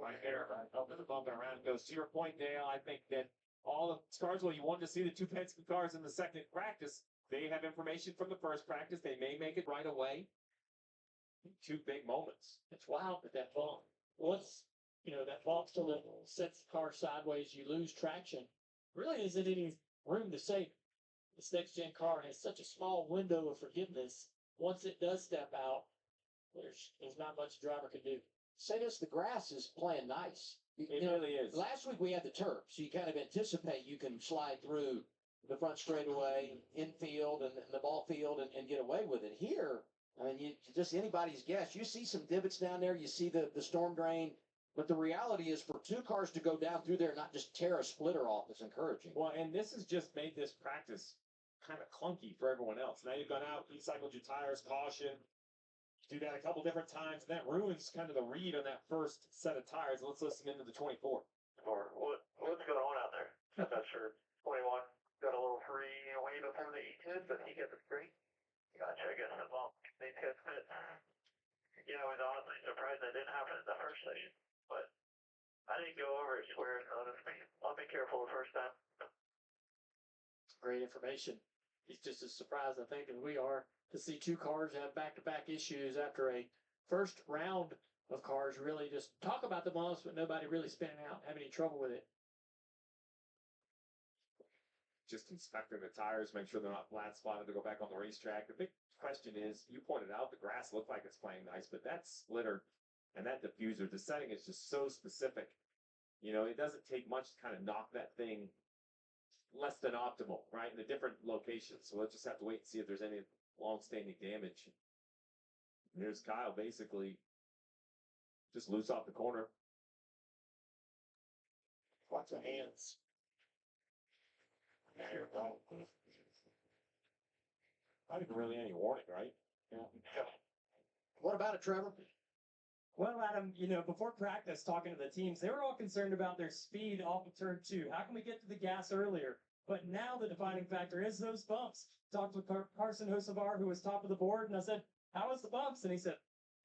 right there, up in the bump and around it goes. To your point, Dale, I think that all the cars, well, you wanted to see the two Penske cars in the second practice. They have information from the first practice. They may make it right away. Two big moments. It's wild with that bump. Once, that bump sort of sets the car sideways, you lose traction. Really isn't any room to save this next gen car has such a small window of forgiveness. Once it does step out, there's not much a driver can do. Say this, the grass is playing nice. It really is. Last week we had the turf, so you kind of anticipate you can slide through the front straightaway, infield, and the ball field and get away with it. Here, I mean, you just anybody's guess. You see some divots down there. You see the storm drain. But the reality is for two cars to go down through there and not just tear a splitter off is encouraging. Well, and this has just made this practice kind of clunky for everyone else. Now you've gone out, recycled your tires, caution. Do that a couple different times, and that ruins kind of the read on that first set of tires. Let's listen into the 24. Or what's going on out there? I'm not sure. 21 got a little free way before the 18, but he gets it free. Gotcha, I guess the bump. They could fit. I was honestly surprised that didn't happen in the first session, but I didn't go over it square, honestly. I'll be careful the first time. Great information. He's just as surprised, I think, as we are to see two cars have back-to-back issues after a first round of cars really just talk about the bumps, but nobody really spinning out and having any trouble with it. Just inspecting the tires, make sure they're not flat spotted to go back on the racetrack. The big question is, you pointed out the grass looked like it's playing nice, but that splitter and that diffuser, the setting is just so specific. You know, it doesn't take much to kind of knock that thing less than optimal, right? In the different locations. So we'll just have to wait and see if there's any long-standing damage. Here's Kyle basically just loose off the corner. Watch the hands. There you go. Not even really any warning, right? Yeah. What about it, Trevor? Well, Adam, before practice, talking to the teams, they were all concerned about their speed off of turn 2. How can we get to the gas earlier? But now the defining factor is those bumps. Talked with Carson Hocevar, who was top of the board, and I said, how was the bumps? And he said,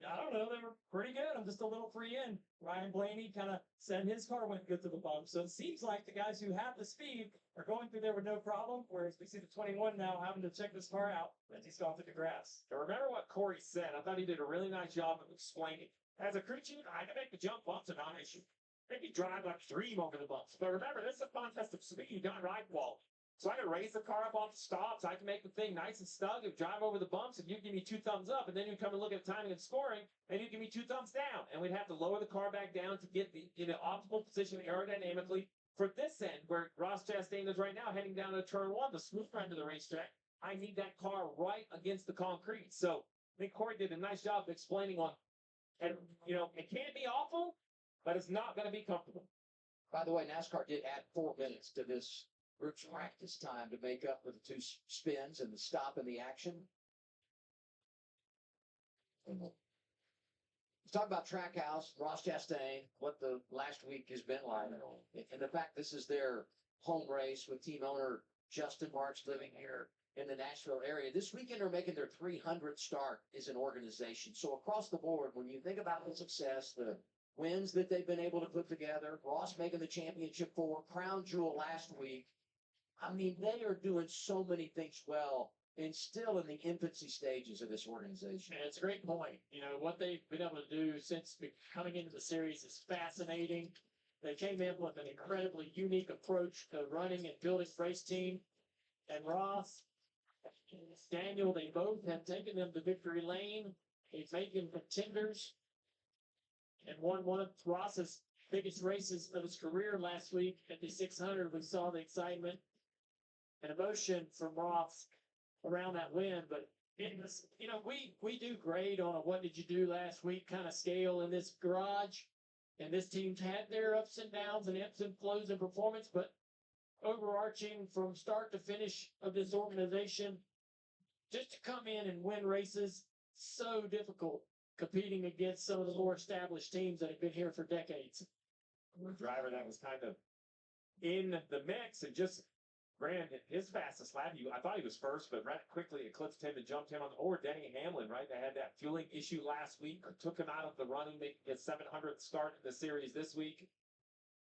I don't know, they were pretty good. I'm just a little free in. Ryan Blaney kind of said his car went good to the bumps. So it seems like the guys who have the speed are going through there with no problem, whereas we see the 21 now having to check this car out as he's gone through the grass. Now remember what Corey said. I thought he did a really nice job of explaining. As a crew chief, I can make the jump bumps a non-issue. Maybe drive like dream over the bumps. But remember, this is a contest of speed, not ride quality. So I can raise the car up off the stops. I can make the thing nice and snug and drive over the bumps, and you give me 2 thumbs up, and then you come and look at the timing and scoring, and you give me 2 thumbs down. And we'd have to lower the car back down to get the in an optimal position aerodynamically for this end, where Ross Chastain is right now heading down to turn 1, the smooth end of the racetrack. I need that car right against the concrete. So I think Corey did a nice job of explaining on, and it can't be awful, but it's not going to be comfortable. By the way, NASCAR did add 4 minutes to this group's practice time to make up for the 2 spins and the stop in the action. Let's talk about Trackhouse, Ross Chastain, what the last week has been like. And the fact this is their home race with team owner Justin Marks living here in the Nashville area. This weekend they're making their 300th start as an organization. So across the board, when you think about the success, the wins that they've been able to put together, Ross making the championship 4, crown jewel last week, I mean, they are doing so many things well and still in the infancy stages of this organization. And it's a great point. What they've been able to do since coming into the series is fascinating. They came in with an incredibly unique approach to running and building race team. And Ross, Daniel, they both have taken them to victory lane. They've made them contenders and won one of Ross's biggest races of his career last week at the 600. We saw the excitement and emotion from Ross around that win, but it was, we do grade on a what did you do last week kind of scale in this garage, and this team's had their ups and downs and ebbs and flows in performance, but overarching from start to finish of this organization, just to come in and win races, so difficult competing against some of the more established teams that have been here for decades. A driver that was kind of in the mix and just ran his fastest lap. I thought he was first, but ran quickly eclipsed him and jumped him on the board. Denny Hamlin, right? They had that fueling issue last week, took him out of the running, making his 700th start in the series this week.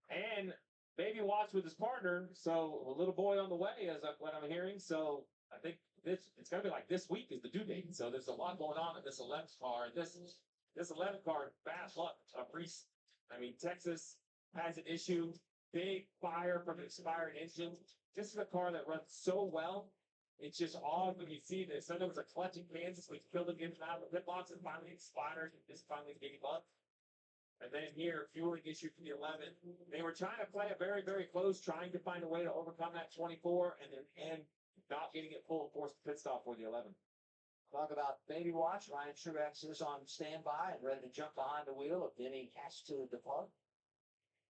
And baby watch with his partner, so a little boy on the way, as what I'm hearing. So I think it's going to be like this week is the due date. So there's a lot going on in this 11th car. This 11th car, bad luck. Texas has an issue. Big fire from an expired engine. This is a car that runs so well. It's just odd when you see this. I know it was a clutch in Kansas, which killed him out of the pit box and finally expired. And this finally gave up. And then here, fueling issue for the 11. They were trying to play it very, very close, trying to find a way to overcome that 24 and not getting it full, forced the pit stop for the 11. Talk about baby watch. Ryan Truex is on standby and ready to jump behind the wheel if Denny has to depart.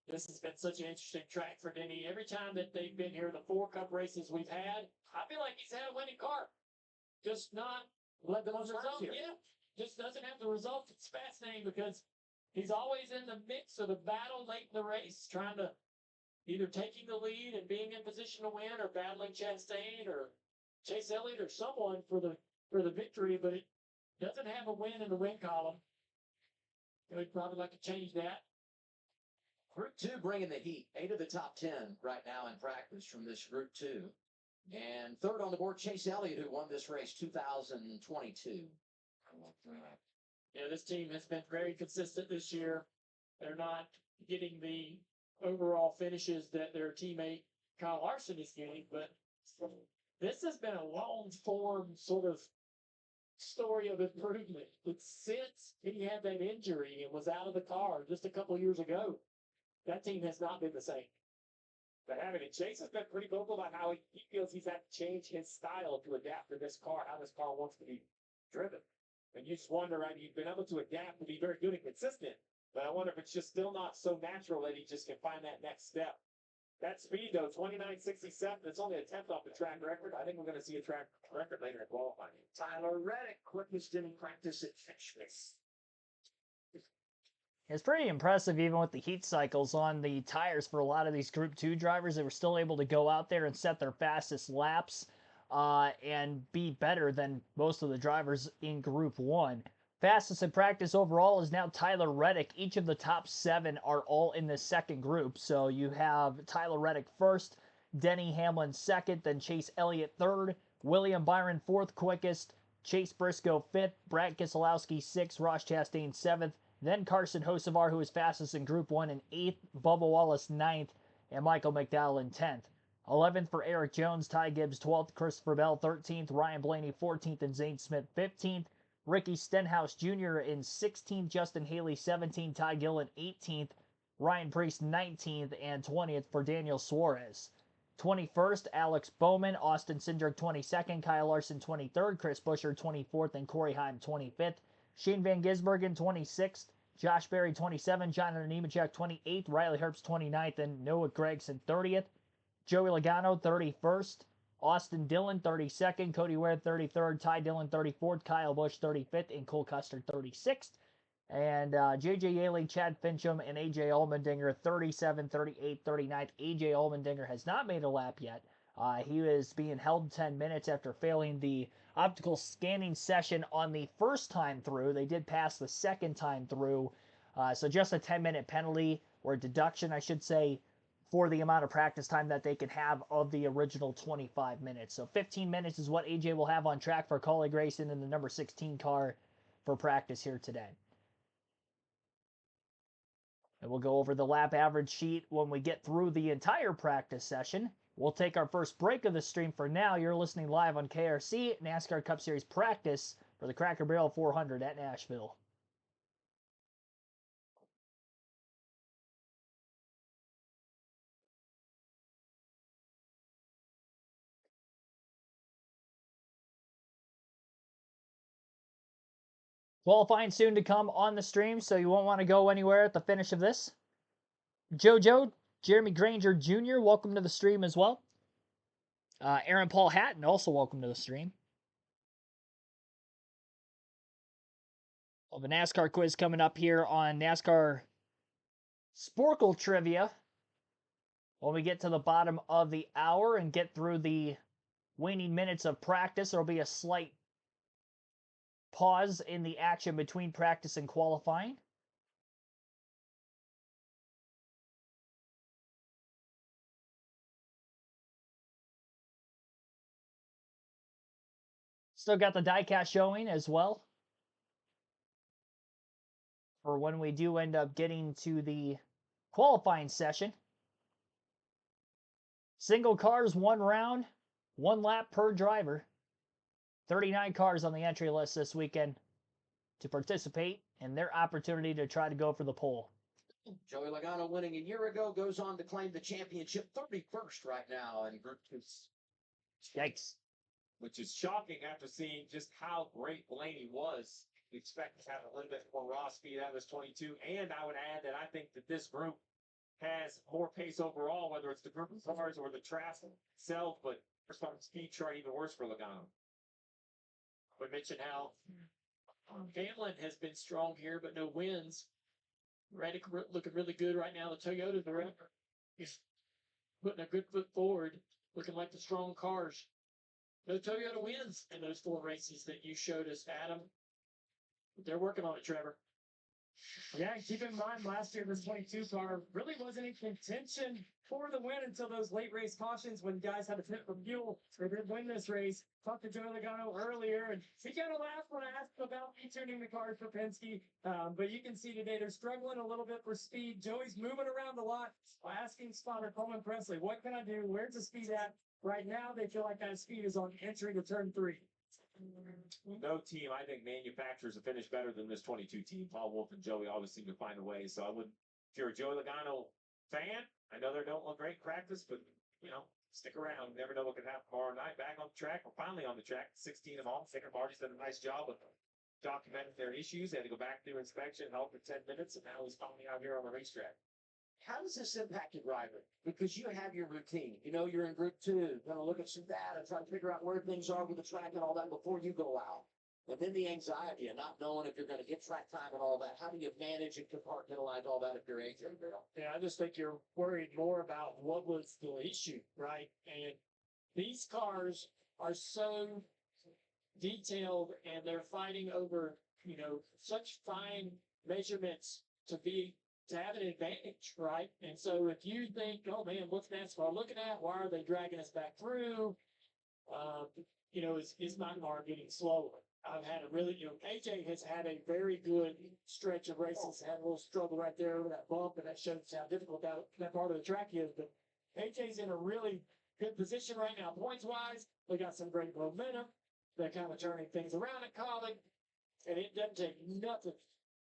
This has been such an interesting track for Denny. Every time that they've been here, the 4 Cup races we've had, I feel like he's had a winning car. Just not Let the the result. Yeah, just doesn't have the results. It's fascinating because he's always in the mix of the battle late in the race, trying to either taking the lead and being in position to win, or battling Chastain or Chase Elliott or someone for the victory. But it doesn't have a win in the win column. We'd probably like to change that. Group 2 bringing the heat. 8 of the top 10 right now in practice from this Group 2. And third on the board, Chase Elliott, who won this race 2022. Yeah, this team has been very consistent this year. They're not getting the overall finishes that their teammate Kyle Larson is getting, but this has been a long form sort of story of improvement. But since he had that injury and was out of the car just a couple years ago, that team has not been the same. But having it, Chase has been pretty vocal about how he feels he's had to change his style to adapt to this car, how this car wants to be driven. And you just wonder, right? He's been able to adapt and be very good and consistent. But I wonder if it's just still not so natural that he just can find that next step. That speed, though, 29.67, it's only a tenth off the track record. I think we're going to see a track record later in qualifying. Tyler Reddick, quickest in practice at Nashville. It's pretty impressive, even with the heat cycles on the tires for a lot of these Group 2 drivers. They were still able to go out there and set their fastest laps and be better than most of the drivers in Group 1. Fastest in practice overall is now Tyler Reddick. Each of the top 7 are all in the second group. So you have Tyler Reddick first, Denny Hamlin second, then Chase Elliott third, William Byron fourth quickest, Chase Briscoe fifth, Brad Keselowski sixth, Ross Chastain seventh, then Carson Hocevar, who was fastest in Group 1 in 8th, Bubba Wallace 9th, and Michael McDowell in 10th. 11th for Eric Jones, Ty Gibbs 12th, Christopher Bell 13th, Ryan Blaney 14th, and Zane Smith 15th. Ricky Stenhouse Jr. in 16th, Justin Haley 17th, Ty Gillen 18th, Ryan Priest 19th, and 20th for Daniel Suarez. 21st, Alex Bowman, Austin Cindric 22nd, Kyle Larson 23rd, Chris Buescher 24th, and Corey Heim 25th. Shane Van Gisbergen 26th, Josh Berry 27th, Jonathan Nemechek 28th, Riley Herbst 29th, and Noah Gragson 30th. Joey Logano 31st, Austin Dillon 32nd, Cody Ware 33rd, Ty Dillon 34th, Kyle Busch 35th, and Cole Custer 36th. And J.J. Yaley, Chad Fincham, and A.J. Allmendinger 37, 38, 39th. A.J. Allmendinger has not made a lap yet. He is being held 10 minutes after failing the optical scanning session on the first time through. They did pass the second time through. So just a 10-minute penalty, or deduction, I should say, for the amount of practice time that they can have of the original 25 minutes. So 15 minutes is what AJ will have on track for Colleague Grayson in the number 16 car for practice here today. And we'll go over the lap average sheet when we get through the entire practice session. We'll take our first break of the stream for now. You're listening live on KRC, NASCAR Cup Series practice for the Cracker Barrel 400 at Nashville. Qualifying soon to come on the stream, so you won't want to go anywhere at the finish of this. JoJo, Jeremy Granger Jr., welcome to the stream as well. Aaron Paul Hatton, also welcome to the stream. We'll have a NASCAR quiz coming up here on NASCAR Sporkle Trivia when we get to the bottom of the hour and get through the waning minutes of practice. There will be a slight pause in the action between practice and qualifying. Still got the diecast showing as well for when we do end up getting to the qualifying session. Single cars, 1 round, 1 lap per driver. 39 cars on the entry list this weekend to participate in their opportunity to try to go for the pole. Joey Logano, winning a year ago, goes on to claim the championship, 31st right now in Group 2. Yikes. Which is shocking after seeing just how great Blaney was. We expect to have a little bit more raw speed out of this 22. And I would add that I think that this group has more pace overall, whether it's the group of cars or the track itself, but first on speed chart, even worse for Logano. We mentioned how Hamlin has been strong here, but no wins. Reddick looking really good right now. The Toyota director is putting a good foot forward, looking like the strong cars. No Toyota wins in those 4 races that you showed us, Adam. They're working on it, Trevor. Yeah, keep in mind, last year this 22 car really wasn't in contention for the win until those late race cautions when guys had to pit for fuel. They did win this race. Talked to Joey Logano earlier, and he kind of laughed when I asked him about returning the cars for Penske. But you can see today they're struggling a little bit for speed. Joey's moving around a lot. Asking spotter Coleman Presley, what can I do? Where's the speed at? Right now, they feel like that speed is on entry to turn 3. No team, I think, manufactures a finish better than this 22 team. Paul Wolf and Joey always seem to find a way. So I wouldn't, if you're a Joey Logano fan, I know they don't look great in practice, but, stick around. You never know what could happen tomorrow night. Back on the track. We're finally on the track. 16 of all. Thicker Marty's done a nice job of documenting their issues. They had to go back and do inspection, help for 10 minutes, and now he's finally out here on the racetrack. How does this impact your driver? Because you have your routine. You know you're in group 2, going to look at some data, try to figure out where things are with the track and all that before you go out. And then the anxiety of not knowing if you're going to get track time and all that. How do you manage and compartmentalize all that if you're AJ Bill? Yeah, I just think you're worried more about what was the issue, right? And these cars are so detailed and they're fighting over, such fine measurements to have an advantage, right? And so if you think, oh man, what's NASCAR looking at? Why are they dragging us back through? Is my car getting slower? I've had a really, AJ has had a very good stretch of races, had a little struggle right there over that bump, and that shows how difficult that part of the track is. But AJ's in a really good position right now, points-wise. They got some great momentum. They're kind of turning things around at Colin, and it doesn't take nothing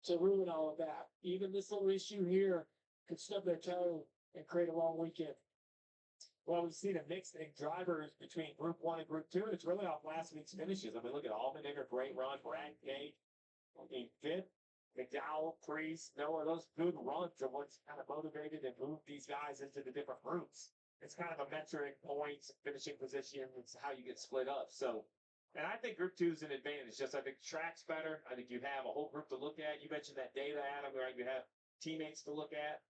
to ruin all of that. Even this little issue here could stub their toe and create a long weekend. Well, we've seen a mix in drivers between Group 1 and Group 2, and it's really off last week's finishes. I mean, look at Allmendinger, great run, Brad Gate, fifth, McDowell, Priest, Noah, those good runs are what's kind of motivated and moved these guys into the different groups. It's kind of a metric, points, finishing position, it's how you get split up. So, and I think Group 2 is an advantage. Just I think the track's better. I think you have a whole group to look at. You mentioned that data, Adam, right? You have teammates to look at.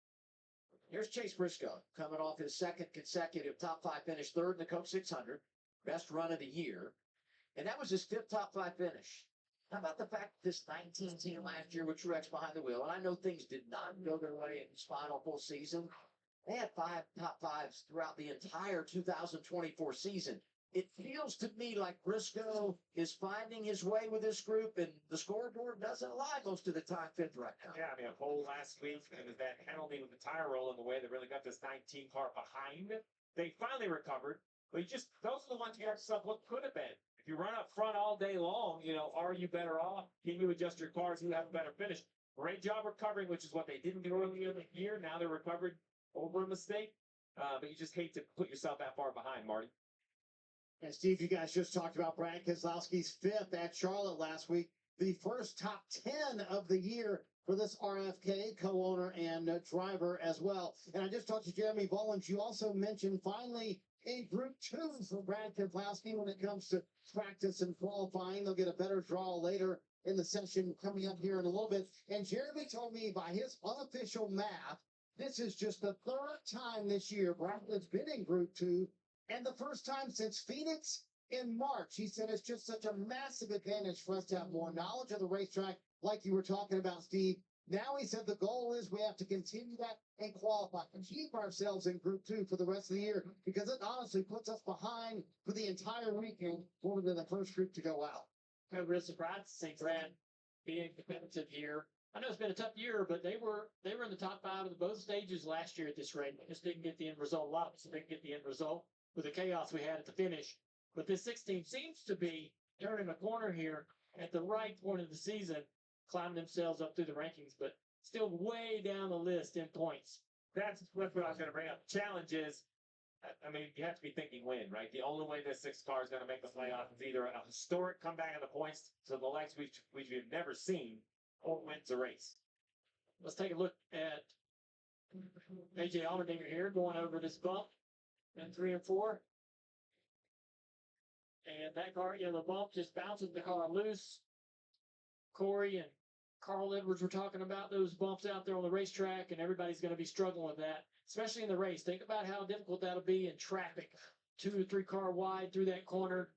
Here's Chase Briscoe coming off his second consecutive top 5 finish, third in the Coke 600, best run of the year. And that was his 5th top 5 finish. How about the fact that this 19 team last year with Truex behind the wheel, and I know things did not go their way in his final full season. They had 5 top 5s throughout the entire 2024 season. It feels to me like Briscoe is finding his way with this group, and the scoreboard doesn't lie most of the time 5th right now. Yeah, I mean, a pole last week, and with that penalty with the tire roll in the way that really got this 19 car behind. They finally recovered, but those are the ones you have to stuff what could have been. If you run up front all day long, are you better off? Can you adjust your cars? You have a better finish. Great job recovering, which is what they didn't do earlier in the year. Now they're recovered over a mistake, but you just hate to put yourself that far behind, Marty. And Steve, you guys just talked about Brad Keselowski's 5th at Charlotte last week, the first top 10 of the year for this RFK co-owner and driver as well. And I just talked to Jeremy Bollins. You also mentioned finally a Group 2 for Brad Keselowski when it comes to practice and qualifying. They'll get a better draw later in the session coming up here in a little bit. And Jeremy told me by his unofficial math, this is just the 3rd time this year Brad has been in Group 2. And the first time since Phoenix in March. He said it's just such a massive advantage for us to have more knowledge of the racetrack, like you were talking about, Steve. Now he said the goal is we have to continue that and qualify and keep ourselves in Group 2 for the rest of the year, because it honestly puts us behind for the entire weekend when we're the first group to go out. I'm really surprised to see Brad being competitive here. I know it's been a tough year, but they were in the top 5 of both stages last year at this rate. Just didn't get the end result. A lot of us didn't get the end result with the chaos we had at the finish. But this 16 seems to be turning a corner here at the right point of the season, climbing themselves up through the rankings, but still way down the list in points. That's what I was going to bring up. Challenge is, I mean, you have to be thinking win, right? The only way this 6 car is going to make the playoff is either a historic comeback in the points, so the likes we've never seen, or wins a race. Let's take a look at AJ Allmendinger here going over this bump in 3 and 4. And that car, the bump just bounces the car loose. Corey and Carl Edwards were talking about those bumps out there on the racetrack, and everybody's going to be struggling with that, especially in the race. Think about how difficult that'll be in traffic. 2 or 3 car wide through that corner.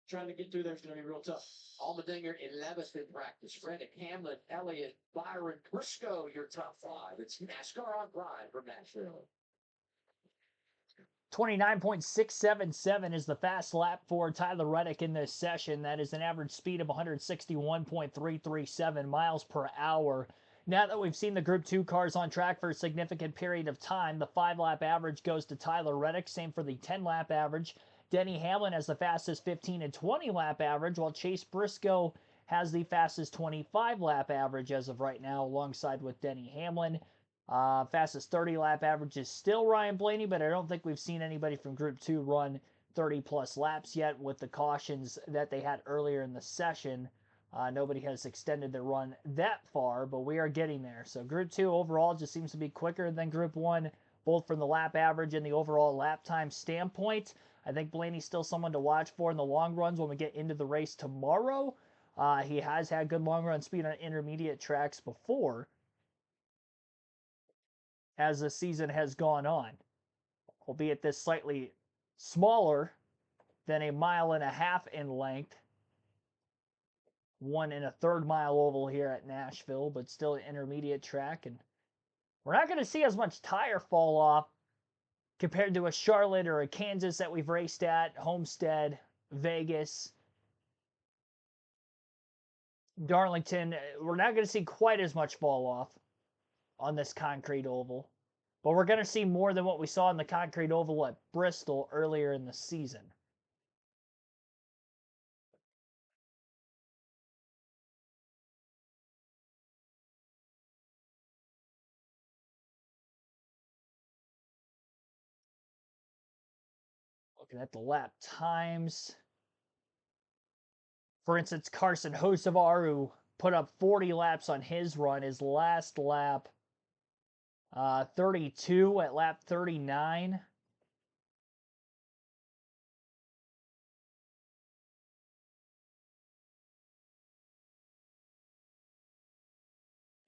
Trying to get through there is going to be real tough. Allmendinger 11th in practice. Reddick, Hamlin, Elliott, Byron, Briscoe, your top 5. It's NASCAR on Grind from Nashville. 29.677 is the fast lap for Tyler Reddick in this session. That is an average speed of 161.337 miles per hour. Now that we've seen the Group 2 cars on track for a significant period of time, the 5-lap average goes to Tyler Reddick. Same for the 10-lap average. Denny Hamlin has the fastest 15 and 20 lap average, while Chase Briscoe has the fastest 25 lap average as of right now, alongside with Denny Hamlin. Fastest 30 lap average is still Ryan Blaney, but I don't think we've seen anybody from Group 2 run 30 plus laps yet with the cautions that they had earlier in the session. Nobody has extended their run that far, but we are getting there. So Group 2 overall just seems to be quicker than Group 1, both from the lap average and the overall lap time standpoint. I think Blaney's still someone to watch for in the long runs when we get into the race tomorrow. He has had good long run speed on intermediate tracks before as the season has gone on, albeit this slightly smaller than a 1.5 miles in length. 1 1/3 mile oval here at Nashville, but still an intermediate track. And we're not going to see as much tire fall off compared to a Charlotte or a Kansas that we've raced at, Homestead, Vegas, Darlington. We're not going to see quite as much fall off on this concrete oval, but we're going to see more than what we saw in the concrete oval at Bristol earlier in the season. Looking at the lap times. For instance, Carson Hocevar, who put up 40 laps on his run, his last lap, 32 at lap 39.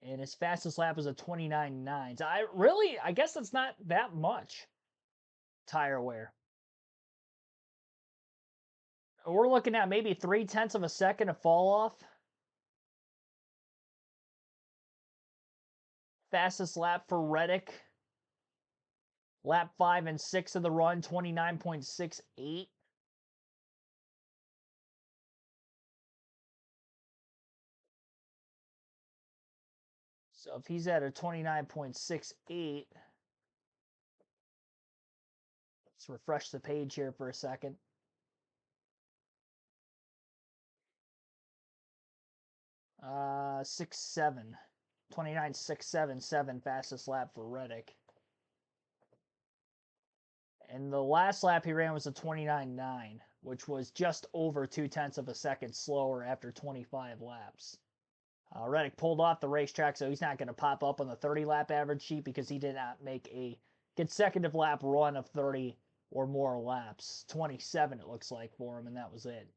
And his fastest lap was a 29.9. So I guess that's not that much tire wear. We're looking at maybe 0.3 of a second of fall off. Fastest lap for Reddick. Lap 5 and 6 of the run, 29.68. So if he's at a 29.68, let's refresh the page here for a second. 6.7. 29.677 fastest lap for Reddick. And the last lap he ran was a 29.9, which was just over 0.2 of a second slower after 25 laps. Reddick pulled off the racetrack, so he's not going to pop up on the 30-lap average sheet because he did not make a consecutive lap run of 30 or more laps. 27 it looks like for him, and that was it.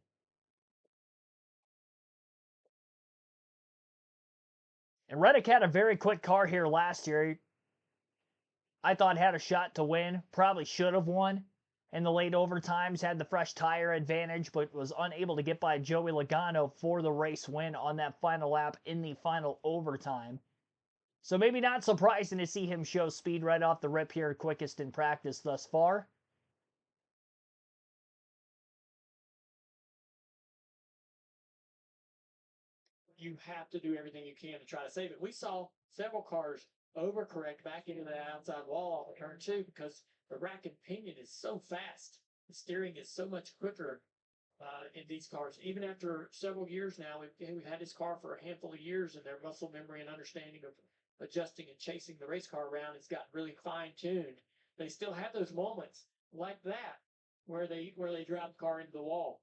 And Reddick had a very quick car here last year. I thought had a shot to win. Probably should have won in the late overtimes. Had the fresh tire advantage, but was unable to get by Joey Logano for the race win on that final lap in the final overtime. So maybe not surprising to see him show speed right off the rip here, quickest in practice thus far. You have to do everything you can to try to save it. We saw several cars overcorrect back into the outside wall of turn 2 because the rack and pinion is so fast. The steering is so much quicker in these cars. Even after several years now, we've had this car for a handful of years, and their muscle memory and understanding of adjusting and chasing the race car around has gotten really fine-tuned. They still have those moments like that where they drive the car into the wall.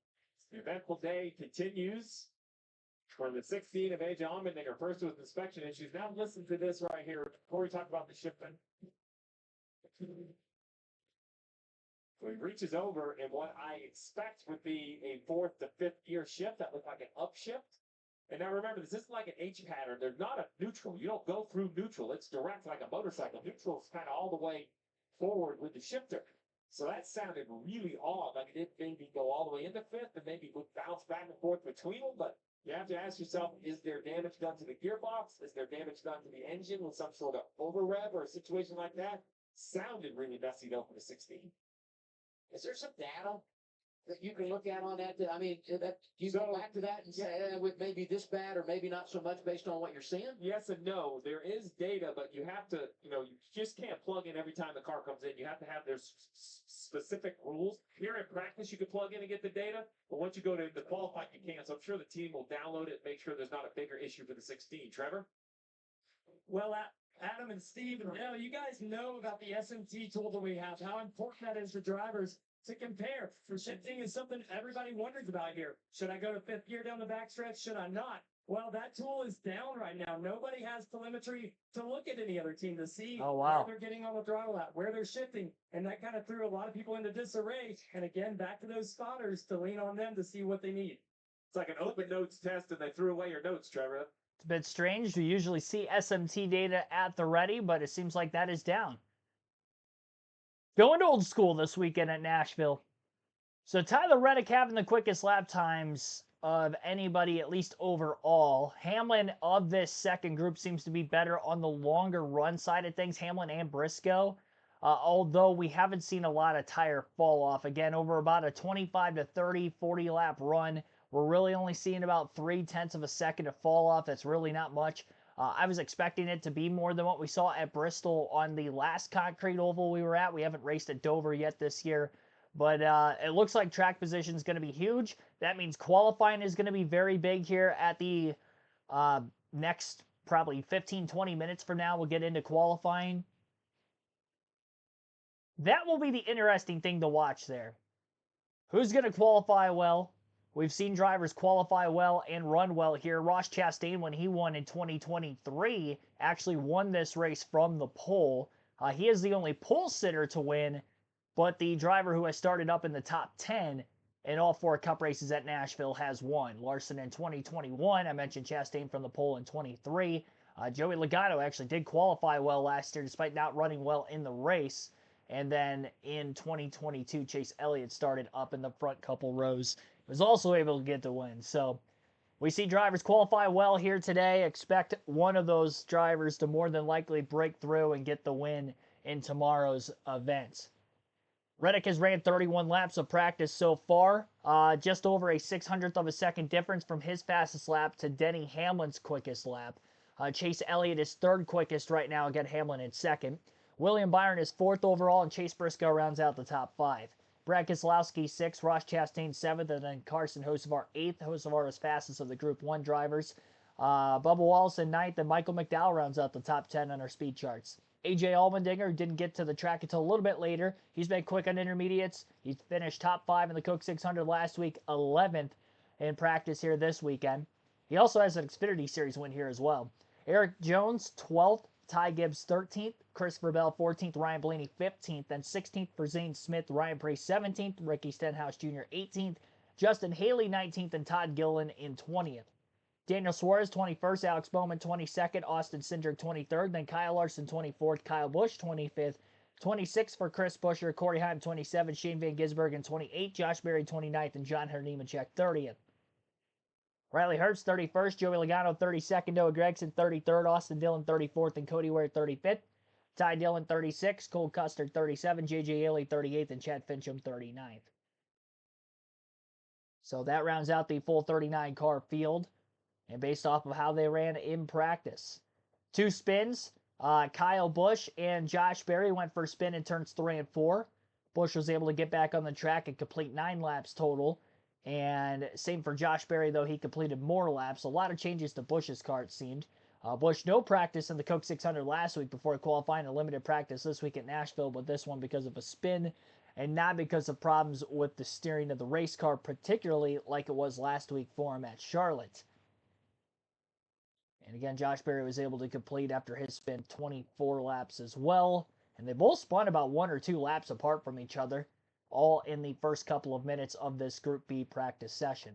The eventful day continues. For the 16 of AJ Allmendinger, first with inspection issues. Now listen to this right here before we talk about the shipment. So he reaches over, and what I expect would be a 4th to 5th gear shift that looked like an upshift. And now remember, this isn't like an H pattern. There's not a neutral. You don't go through neutral. It's direct like a motorcycle. Neutral is kind of all the way forward with the shifter. So that sounded really odd. Like it didn't maybe go all the way into 5th and maybe would bounce back and forth between them, but you have to ask yourself, is there damage done to the gearbox? Is there damage done to the engine with some sort of over rev or a situation like that? Sounded really messy though for the 16. Is there some data that you can look at on that? I mean, that you go back to that and say, with maybe this bad or maybe not so much based on what you're seeing? Yes and no. There is data, but you have to, you just can't plug in every time the car comes in. You have to have their specific rules. Here in practice, you can plug in and get the data, but once you go to the qualifying, you can't. So I'm sure the team will download it, make sure there's not a bigger issue for the 16. Trevor? Well, Adam and Steve, you guys know about the SMT tool that we have, how important that is for drivers to compare. For shifting is something everybody wonders about here. Should I go to fifth gear down the backstretch? Should I not? Well, that tool is down right now. Nobody has telemetry to look at any other team to see where they're getting on the throttle at, where they're shifting. And that kind of threw a lot of people into disarray. And again, back to those spotters to lean on them to see what they need. It's like an open notes test and they threw away your notes, Trevor. It's a bit strange. We usually see SMT data at the ready, but it seems like that is down. Going old school this weekend at Nashville. So Tyler Reddick having the quickest lap times of anybody, at least overall. Hamlin of this second group seems to be better on the longer run side of things, Hamlin and Briscoe. Although we haven't seen a lot of tire fall off. Again, over about a 25 to 30, 40 lap run, we're really only seeing about 0.3 of a second of fall off. That's really not much. I was expecting it to be more than what we saw at Bristol on the last concrete oval we were at. We haven't raced at Dover yet this year. But it looks like track position is going to be huge. That means qualifying is going to be very big here at the next probably 15, 20 minutes from now. We'll get into qualifying. That will be the interesting thing to watch there. Who's going to qualify well? We've seen drivers qualify well and run well here. Ross Chastain, when he won in 2023, actually won this race from the pole. He is the only pole sitter to win, but the driver who has started up in the top 10 in all 4 Cup races at Nashville has won. Larson in 2021. I mentioned Chastain from the pole in 23. Joey Logano actually did qualify well last year despite not running well in the race. And then in 2022, Chase Elliott started up in the front couple rows. Was also able to get the win. So we see drivers qualify well here today. Expect one of those drivers to more than likely break through and get the win in tomorrow's event. Reddick has ran 31 laps of practice so far, just over a 600th of a second difference from his fastest lap to Denny Hamlin's quickest lap. Chase Elliott is third quickest right now, again Hamlin in second. William Byron is fourth overall, and Chase Briscoe rounds out the top 5. Brad Keselowski 6th, Ross Chastain 7th, and then Carson Hocevar 8th. Hocevar was fastest of the Group 1 drivers. Bubba Wallace in 9th, and Michael McDowell rounds out the top 10 on our speed charts. AJ Allmendinger didn't get to the track until a little bit later. He's been quick on intermediates. He finished top 5 in the Coke 600 last week, 11th in practice here this weekend. He also has an Xfinity Series win here as well. Eric Jones 12th, Ty Gibbs 13th, Christopher Bell 14th, Ryan Blaney 15th, then 16th for Zane Smith, Ryan Preece 17th, Ricky Stenhouse Jr. 18th, Justin Haley 19th, and Todd Gillen in 20th. Daniel Suarez 21st, Alex Bowman 22nd, Austin Cindric 23rd, then Kyle Larson 24th, Kyle Busch 25th, 26th for Chris Buescher, Corey Heim 27th, Shane Van Gisbergen 28th, Josh Berry 29th, and John Hunter Nemechek 30th. Riley Herbst 31st, Joey Logano 32nd, Noah Gragson 33rd, Austin Dillon 34th, and Cody Ware 35th. Ty Dillon 36th, Cole Custer 37th, J.J. Haley 38th, and Chad Fincham 39th. So that rounds out the full 39 car field, and based off of how they ran in practice. 2 spins, Kyle Busch and Josh Berry went for a spin in turns 3 and 4. Busch was able to get back on the track and complete 9 laps total. And same for Josh Berry, though he completed more laps. A lot of changes to Busch's car, it seemed. Busch, no practice in the Coke 600 last week before qualifying, a limited practice this week at Nashville, but this one because of a spin and not because of problems with the steering of the race car, particularly like it was last week for him at Charlotte. And again, Josh Berry was able to complete after his spin 24 laps as well. And they both spun about 1 or 2 laps apart from each other, all in the first couple of minutes of this Group B practice session.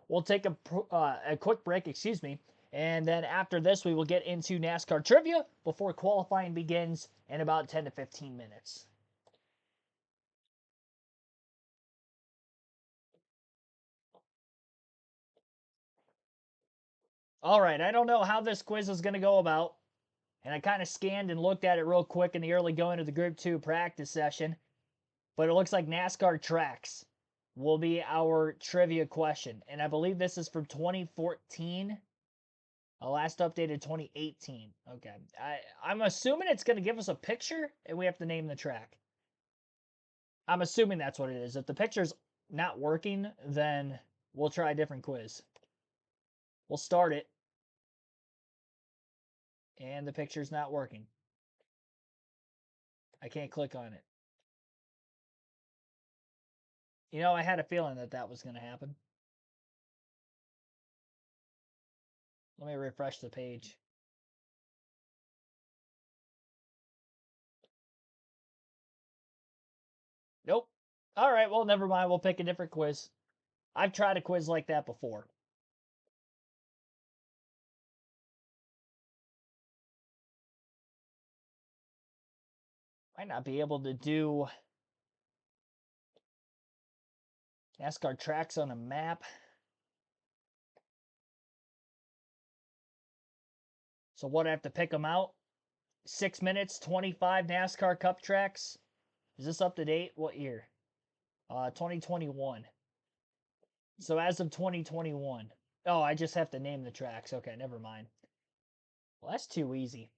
We'll take a quick break, and then after this we will get into NASCAR trivia before qualifying begins in about 10 to 15 minutes. All right, I don't know how this quiz is going to go about, and I kind of scanned and looked at it real quick in the early going of the Group 2 practice session, but it looks like NASCAR tracks. will be our trivia question. And I believe this is from 2014. Last updated 2018. Okay. I'm assuming it's going to give us a picture and we have to name the track. I'm assuming that's what it is. If the picture's not working, then we'll try a different quiz. We'll start it. And the picture's not working. I can't click on it. You know, I had a feeling that that was going to happen. Let me refresh the page. Nope. All right, well, never mind. We'll pick a different quiz. I've tried a quiz like that before. Might not be able to do NASCAR tracks on a map. So what, I have to pick them out? 6 minutes, 25 NASCAR Cup tracks. Is this up to date? What year? 2021. So as of 2021. Oh, I just have to name the tracks. Okay, never mind. Well, that's too easy.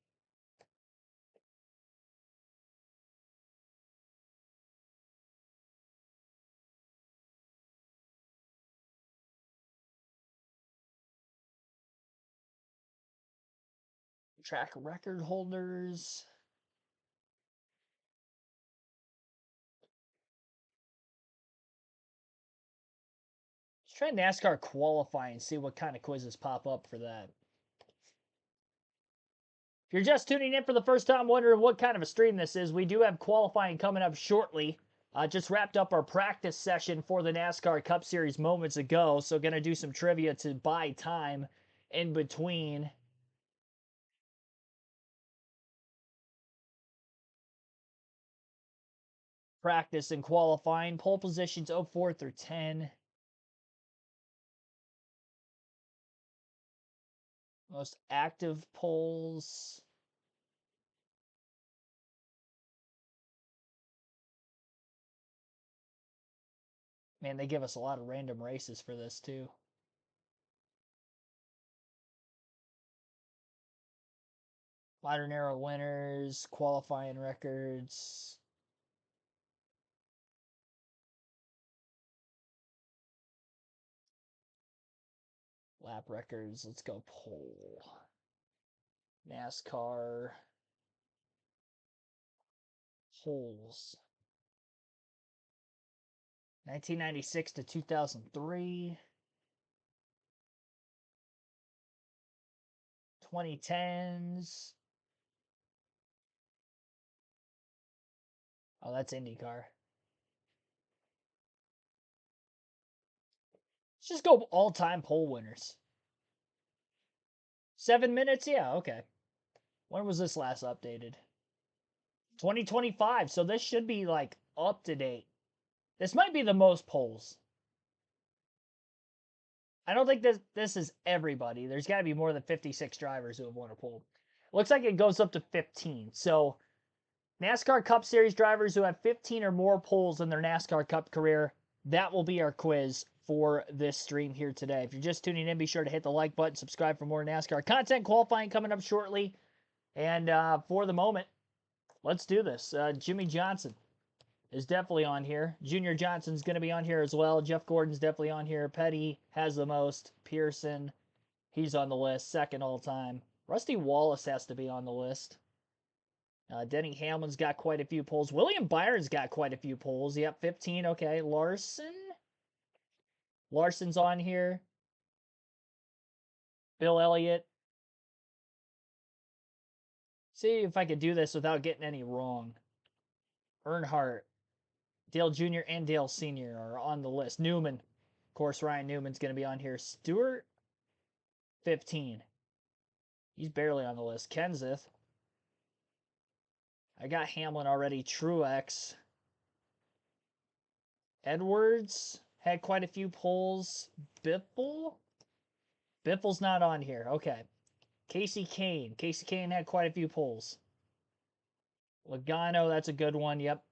Track record holders. Let's try NASCAR qualifying and see what kind of quizzes pop up for that. If you're just tuning in for the first time, wondering what kind of a stream this is, we do have qualifying coming up shortly. Just wrapped up our practice session for the NASCAR Cup Series moments ago, so going to do some trivia to buy time in between. Practice and qualifying. Pole positions 04 through 10. Most active poles. Man, they give us a lot of random races for this, too. Modern era winners, qualifying records. Lap records. Let's go pole. NASCAR. Poles. 1996 to 2003. 2010s. Oh, that's IndyCar. Let's just go all-time pole winners. 7 minutes? Yeah, okay. When was this last updated? 2025, so this should be, like, up to date. This might be the most poles. I don't think this is everybody. There's got to be more than 56 drivers who have won a pole. Looks like it goes up to 15. So NASCAR Cup Series drivers who have 15 or more poles in their NASCAR Cup career, that will be our quiz for this stream here today. If you're just tuning in, be sure to hit the like button, subscribe for more NASCAR content. Qualifying coming up shortly. And for the moment, let's do this. Jimmy Johnson is definitely on here. Junior Johnson's going to be on here as well. Jeff Gordon's definitely on here. Petty has the most. Pearson, he's on the list, second all time. Rusty Wallace has to be on the list. Denny Hamlin's got quite a few poles. William Byron's got quite a few poles. Yep, 15. Okay, Larson's on here. Bill Elliott. See if I could do this without getting any wrong. Earnhardt. Dale Jr. and Dale Sr. are on the list. Newman. Of course, Ryan Newman's going to be on here. Stewart, 15. He's barely on the list. Kenseth. I got Hamlin already. Truex. Edwards had quite a few poles. Biffle? Biffle's not on here. Okay. Casey Kane. Casey Kane had quite a few poles. Logano, that's a good one. Yep.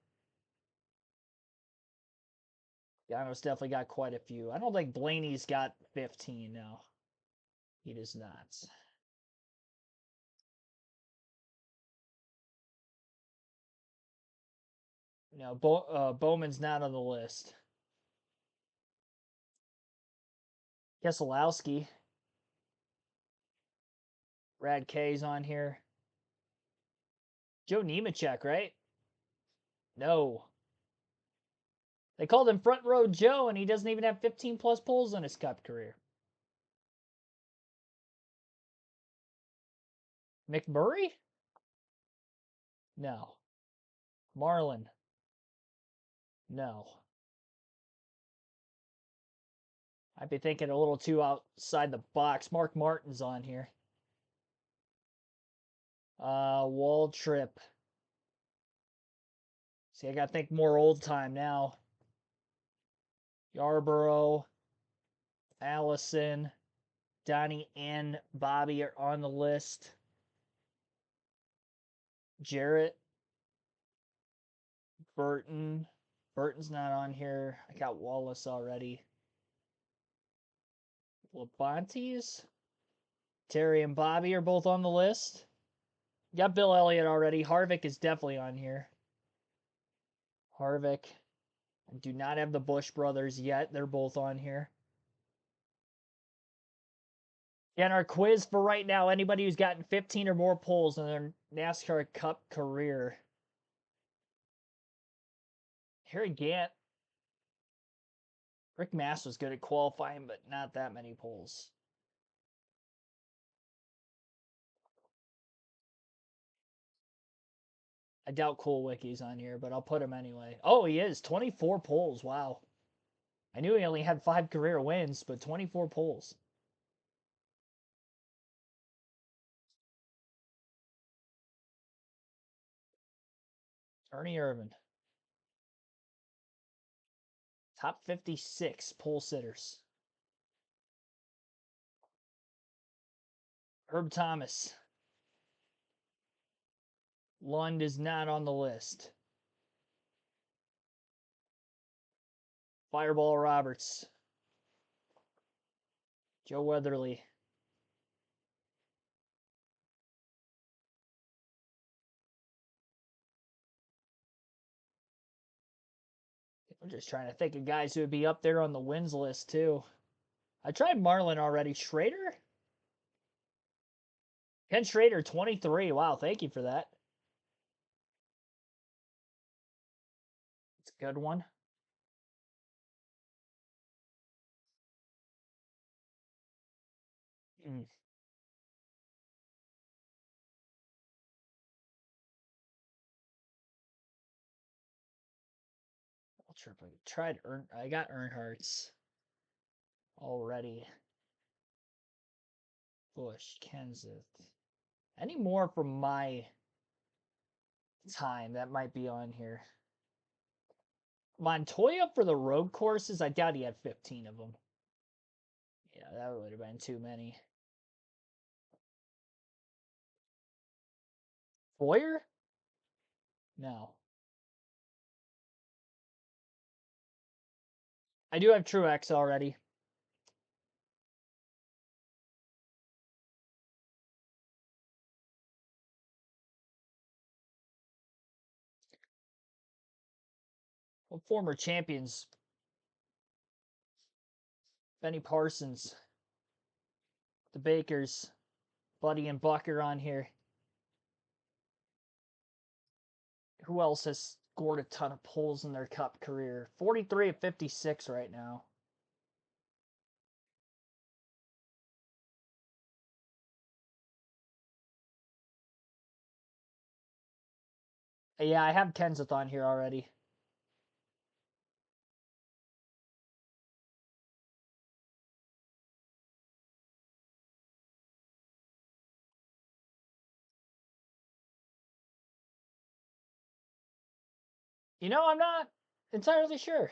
Gano's definitely got quite a few. I don't think Blaney's got 15 now. He does not. No, Bowman's not on the list. Keselowski. Brad K's on here. Joe Nemechek, right? No. They called him Front Row Joe, and he doesn't even have 15 plus poles in his Cup career. McMurray? No. Marlin? No. I'd be thinking a little too outside the box. Mark Martin's on here. Waltrip. See, I got to think more old time now. Yarborough, Allison, Donnie, and Bobby are on the list. Jarrett, Burton. Burton's not on here. I got Wallace already. Labontes, Terry and Bobby are both on the list. Got Bill Elliott already. Harvick is definitely on here. Harvick. I do not have the Bush brothers yet. They're both on here. And our quiz for right now, anybody who's gotten 15 or more poles in their NASCAR Cup career. Harry Gant. Rick Mass was good at qualifying, but not that many poles. I doubt Cool Wiki's on here, but I'll put him anyway. Oh, he is. 24 poles. Wow. I knew he only had 5 career wins, but 24 poles. Ernie Irvan. Top 56 pole sitters. Herb Thomas. Lund is not on the list. Fireball Roberts. Joe Weatherly. I'm just trying to think of guys who would be up there on the wins list, too. I tried Marlin already. Schrader? Ken Schrader, 23. Wow, thank you for that. It's a good one. Mm. I got Earnhardt's already. Bush, Kenseth. Any more from my time that might be on here? Montoya for the road courses, I doubt he had 15 of them. Yeah, that would have been too many. Boyer? No. I do have Truex already. Well, former champions. Benny Parsons. The Bakers. Buddy and Buck are on here. Who else has scored a ton of poles in their Cup career? 43 of 56 right now. Yeah, I have Kenseth on here already. You know, I'm not entirely sure.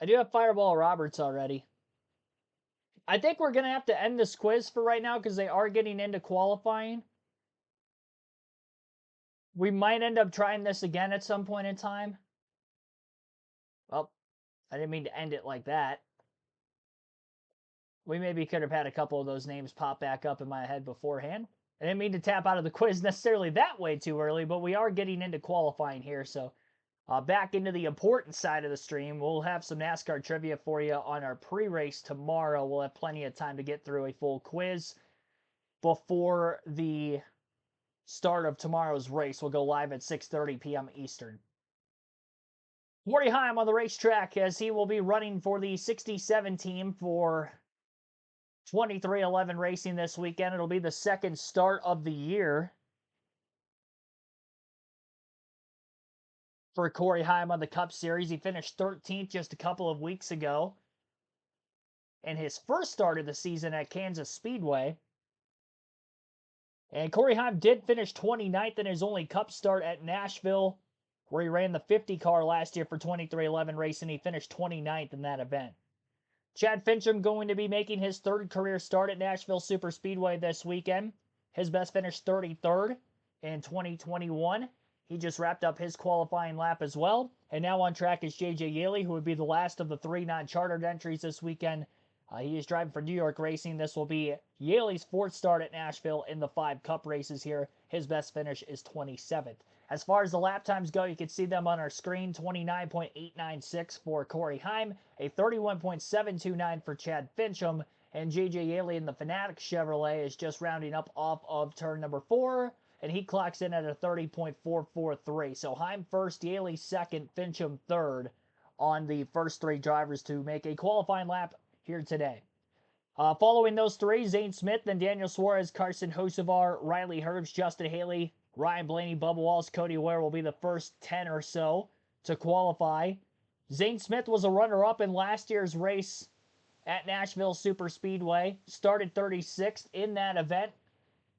I do have Fireball Roberts already. I think we're going to have to end this quiz for right now because they are getting into qualifying. We might end up trying this again at some point in time. Well, I didn't mean to end it like that. We maybe could have had a couple of those names pop back up in my head beforehand. I didn't mean to tap out of the quiz necessarily that way too early, but we are getting into qualifying here, so back into the important side of the stream. We'll have some NASCAR trivia for you on our pre-race tomorrow. We'll have plenty of time to get through a full quiz before the start of tomorrow's race. We'll go live at 6:30 p.m. Eastern. Corey Heim on the racetrack as he will be running for the 67 team for 2311 racing this weekend. It'll be the second start of the year for Corey Heim on the Cup Series. He finished 13th just a couple of weeks ago in his first start of the season at Kansas Speedway. And Corey Heim did finish 29th in his only Cup start at Nashville, where he ran the 50 car last year for 2311 racing. He finished 29th in that event. Chad Fincham going to be making his third career start at Nashville Superspeedway this weekend. His best finish 33rd in 2021. He just wrapped up his qualifying lap as well. And now on track is J.J. Yaley, who would be the last of the 3 non-chartered entries this weekend. He is driving for New York Racing. This will be Yaley's 4th start at Nashville in the 5 Cup races here. His best finish is 27th. As far as the lap times go, you can see them on our screen. 29.896 for Corey Heim, a 31.729 for Chad Fincham, and J.J. Yaley in the Fanatic Chevrolet is just rounding up off of turn number 4, and he clocks in at a 30.443. So Heim first, Yaley second, Fincham third on the first 3 drivers to make a qualifying lap here today. Following those 3, Zane Smith, then Daniel Suarez, Carson Hocevar, Riley Herbst, Justin Haley, Ryan Blaney, Bubba Wallace, Cody Ware will be the first 10 or so to qualify. Zane Smith was a runner-up in last year's race at Nashville Superspeedway. Started 36th in that event.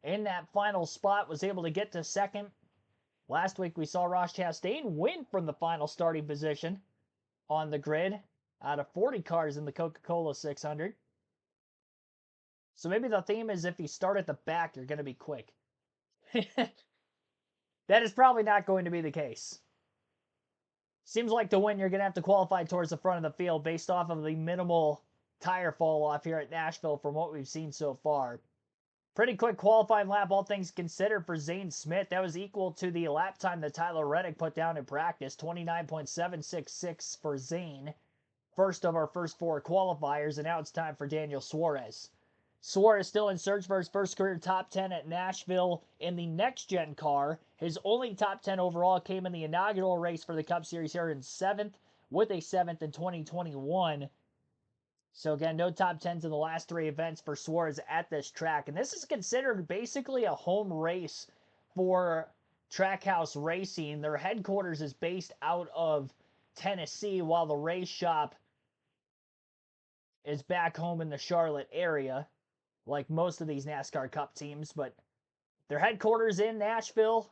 In that final spot, was able to get to second. Last week we saw Ross Chastain win from the final starting position on the grid out of 40 cars in the Coca-Cola 600. So maybe the theme is if you start at the back, you're going to be quick. That is probably not going to be the case. Seems like to win, you're going to have to qualify towards the front of the field based off of the minimal tire fall off here at Nashville from what we've seen so far. Pretty quick qualifying lap, all things considered, for Zane Smith. That was equal to the lap time that Tyler Reddick put down in practice, 29.766 for Zane. First of our first 4 qualifiers, and now it's time for Daniel Suarez. Suarez still in search for his first career top 10 at Nashville in the next-gen car. His only top 10 overall came in the inaugural race for the Cup Series here in 7th, with a 7th in 2021. So again, no top 10s in the last 3 events for Suarez at this track. And this is considered basically a home race for Trackhouse Racing. Their headquarters is based out of Tennessee, while the race shop is back home in the Charlotte area, like most of these NASCAR Cup teams. But their headquarters in Nashville.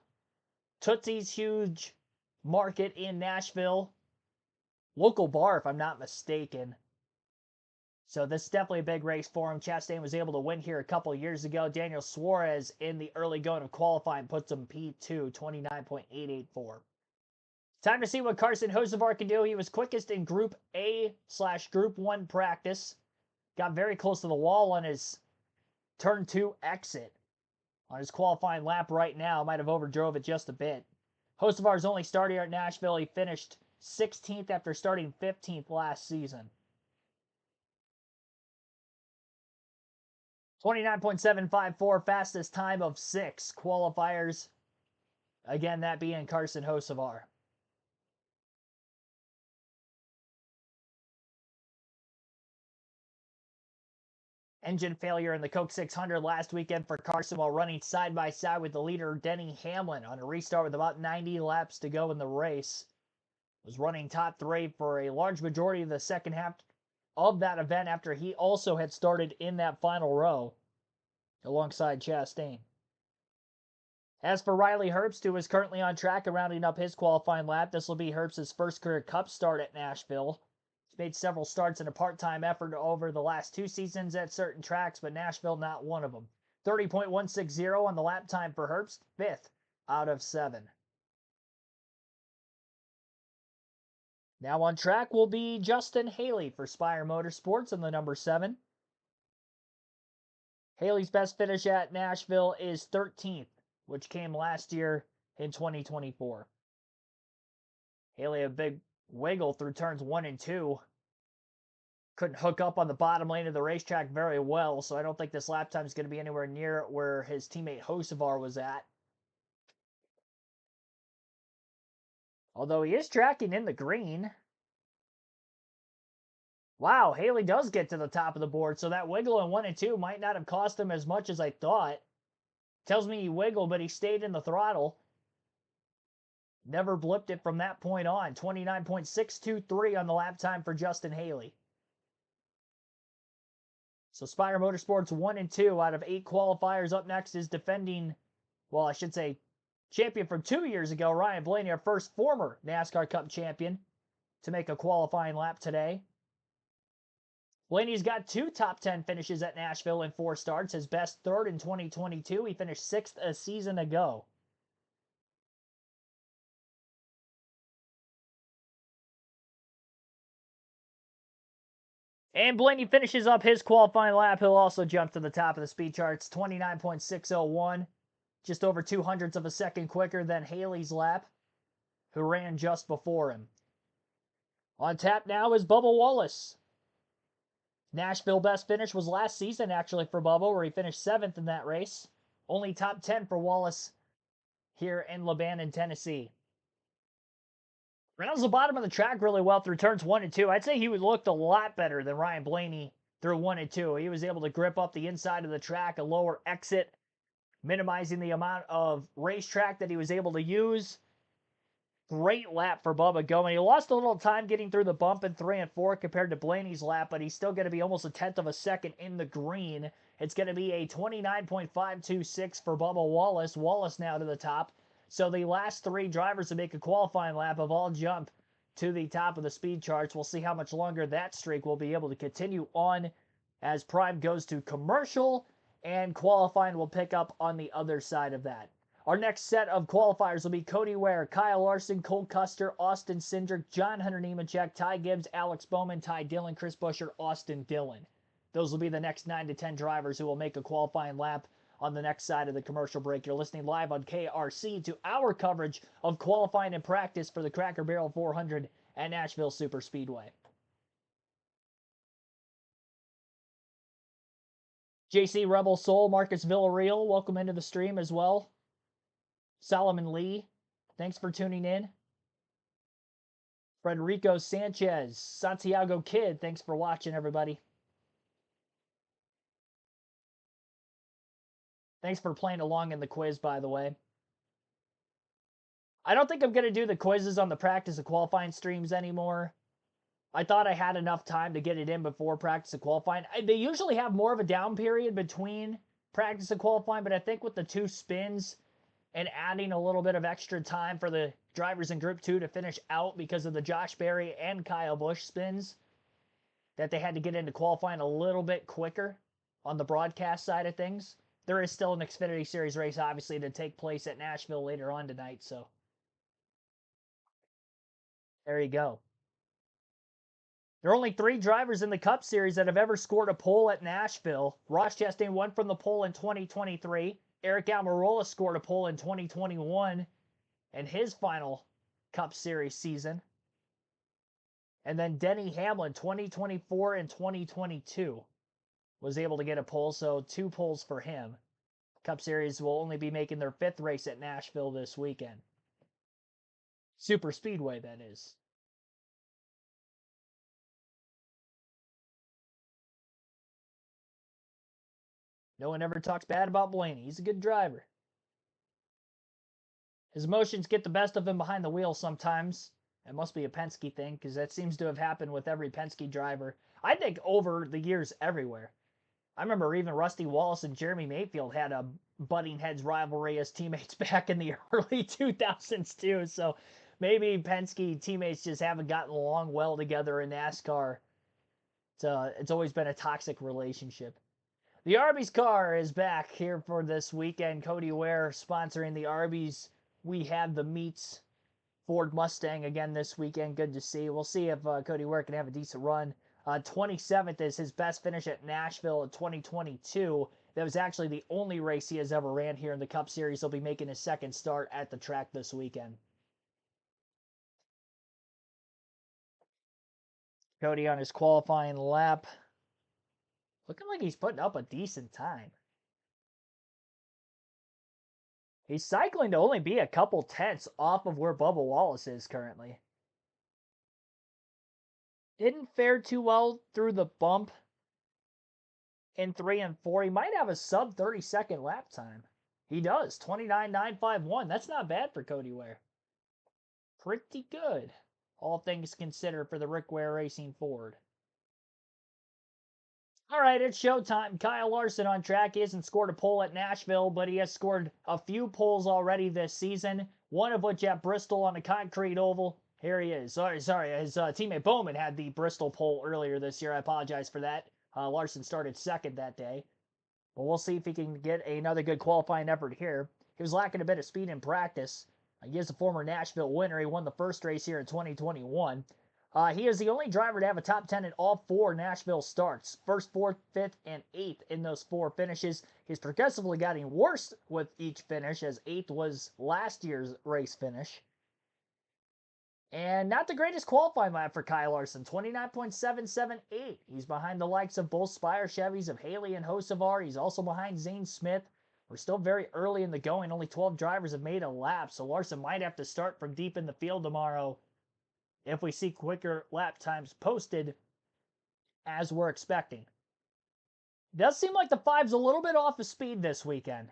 Tootsie's huge market in Nashville. Local bar, if I'm not mistaken. So this is definitely a big race for him. Chastain was able to win here a couple years ago. Daniel Suarez in the early going of qualifying puts him P2, 29.884. Time to see what Carson Hocevar can do. He was quickest in Group A/Group 1 practice. Got very close to the wall on his Turn 2 exit. On his qualifying lap right now, might have overdrove it just a bit. Hocevar's only start here at Nashville. He finished 16th after starting 15th last season. 29.754, fastest time of 6 qualifiers. Again, that being Carson Hocevar. Engine failure in the Coke 600 last weekend for Carson while running side by side with the leader Denny Hamlin on a restart with about 90 laps to go in the race. Was running top 3 for a large majority of the second half of that event after he also had started in that final row alongside Chastain. As for Riley Herbst, who is currently on track and rounding up his qualifying lap, this will be Herbst's first career Cup start at Nashville. He's made several starts in a part-time effort over the last 2 seasons at certain tracks, but Nashville not one of them. 30.160 on the lap time for Herbst, 5th. out of 7. Now on track will be Justin Haley for Spire Motorsports in the number 7. Haley's best finish at Nashville is 13th, which came last year in 2024. Haley a big wiggle through turns 1 and 2. Couldn't hook up on the bottom lane of the racetrack very well, so I don't think this lap time is going to be anywhere near where his teammate Hocevar was at. Although he is tracking in the green. Wow, Haley does get to the top of the board, so that wiggle in 1 and 2 might not have cost him as much as I thought. Tells me he wiggled, but he stayed in the throttle. Never blipped it from that point on. 29.623 on the lap time for Justin Haley. So Spire Motorsports 1 and 2 out of 8 qualifiers. Up next is defending, well, I should say, champion from 2 years ago, Ryan Blaney, our first former NASCAR Cup champion, to make a qualifying lap today. Blaney's got 2 top 10 finishes at Nashville in 4 starts. His best third in 2022. He finished 6th a season ago. And Blaney finishes up his qualifying lap. He'll also jump to the top of the speed charts. 29.601. Just over 200ths of a second quicker than Haley's lap, who ran just before him. On tap now is Bubba Wallace. Nashville best finish was last season, actually, for Bubba, where he finished 7th in that race. Only top 10 for Wallace here in Lebanon, Tennessee. Rounds the bottom of the track really well through turns 1 and 2. I'd say he looked a lot better than Ryan Blaney through 1 and 2. He was able to grip up the inside of the track, a lower exit, minimizing the amount of racetrack that he was able to use. Great lap for Bubba going. He lost a little time getting through the bump in 3 and 4 compared to Blaney's lap, but he's still going to be almost a 10th of a second in the green. It's going to be a 29.526 for Bubba Wallace. Wallace now to the top. So the last 3 drivers to make a qualifying lap have all jumped to the top of the speed charts. We'll see how much longer that streak will be able to continue on as Prime goes to commercial, and qualifying will pick up on the other side of that. Our next set of qualifiers will be Cody Ware, Kyle Larson, Cole Custer, Austin Cindric, John Hunter Nemechek, Ty Gibbs, Alex Bowman, Ty Dillon, Chris Buescher, Austin Dillon. Those will be the next 9 to 10 drivers who will make a qualifying lap on the next side of the commercial break. You're listening live on KRC to our coverage of qualifying and practice for the Cracker Barrel 400 at Nashville Superspeedway. JC Rebel Soul, Marcus Villarreal, welcome into the stream as well. Solomon Lee, thanks for tuning in. Frederico Sanchez, Santiago Kid, thanks for watching, everybody. Thanks for playing along in the quiz, by the way. I don't think I'm going to do the quizzes on the practice and qualifying streams anymore. I thought I had enough time to get it in before practice and qualifying. They usually have more of a down period between practice and qualifying, but I think with the 2 spins and adding a little bit of extra time for the drivers in Group 2 to finish out because of the Josh Berry and Kyle Busch spins, that they had to get into qualifying a little bit quicker on the broadcast side of things. There is still an Xfinity Series race, obviously, to take place at Nashville later on tonight, so there you go. There are only 3 drivers in the Cup Series that have ever scored a pole at Nashville. Ross Chastain won from the pole in 2023. Eric Almirola scored a pole in 2021 in his final Cup Series season. And then Denny Hamlin, 2024 and 2022, was able to get a pole, so 2 poles for him. Cup Series will only be making their 5th race at Nashville this weekend. Super Speedway, that is. No one ever talks bad about Blaney. He's a good driver. His emotions get the best of him behind the wheel sometimes. It must be a Penske thing, because that seems to have happened with every Penske driver. I think over the years everywhere. I remember even Rusty Wallace and Jeremy Mayfield had a butting heads rivalry as teammates back in the early 2000s too. So maybe Penske teammates just haven't gotten along well together in NASCAR. It's always been a toxic relationship. The Arby's car is back here for this weekend. Cody Ware sponsoring the Arby's we have the Meats Ford Mustang again this weekend. Good to see. We'll see if Cody Ware can have a decent run. 27th is his best finish at Nashville in 2022. That was actually the only race he has ever ran here in the Cup Series. He'll be making his second start at the track this weekend. Cody on his qualifying lap. Looking like he's putting up a decent time. He's cycling to only be a couple tenths off of where Bubba Wallace is currently. Didn't fare too well through the bump in 3 and 4. He might have a sub 30-second lap time. He does. 29.951. That's not bad for Cody Ware. Pretty good, all things considered, for the Rick Ware Racing Ford. All right, it's showtime. Kyle Larson on track. He hasn't scored a pole at Nashville, but he has scored a few poles already this season, one of which at Bristol on a concrete oval. Here he is. Sorry. His teammate Bowman had the Bristol pole earlier this year. I apologize for that. Larson started second that day. But we'll see if he can get another good qualifying effort here. He was lacking a bit of speed in practice. He is a former Nashville winner. He won the first race here in 2021. He is the only driver to have a top 10 in all 4 Nashville starts. First, 4th, 5th, and 8th in those 4 finishes. He's progressively getting worse with each finish, as 8th was last year's race finish. And not the greatest qualifying lap for Kyle Larson, 29.778. He's behind the likes of both Spire Chevys of Haley and Hocevar. He's also behind Zane Smith. We're still very early in the going. Only 12 drivers have made a lap, so Larson might have to start from deep in the field tomorrow if we see quicker lap times posted as we're expecting. It does seem like the 5's a little bit off of speed this weekend.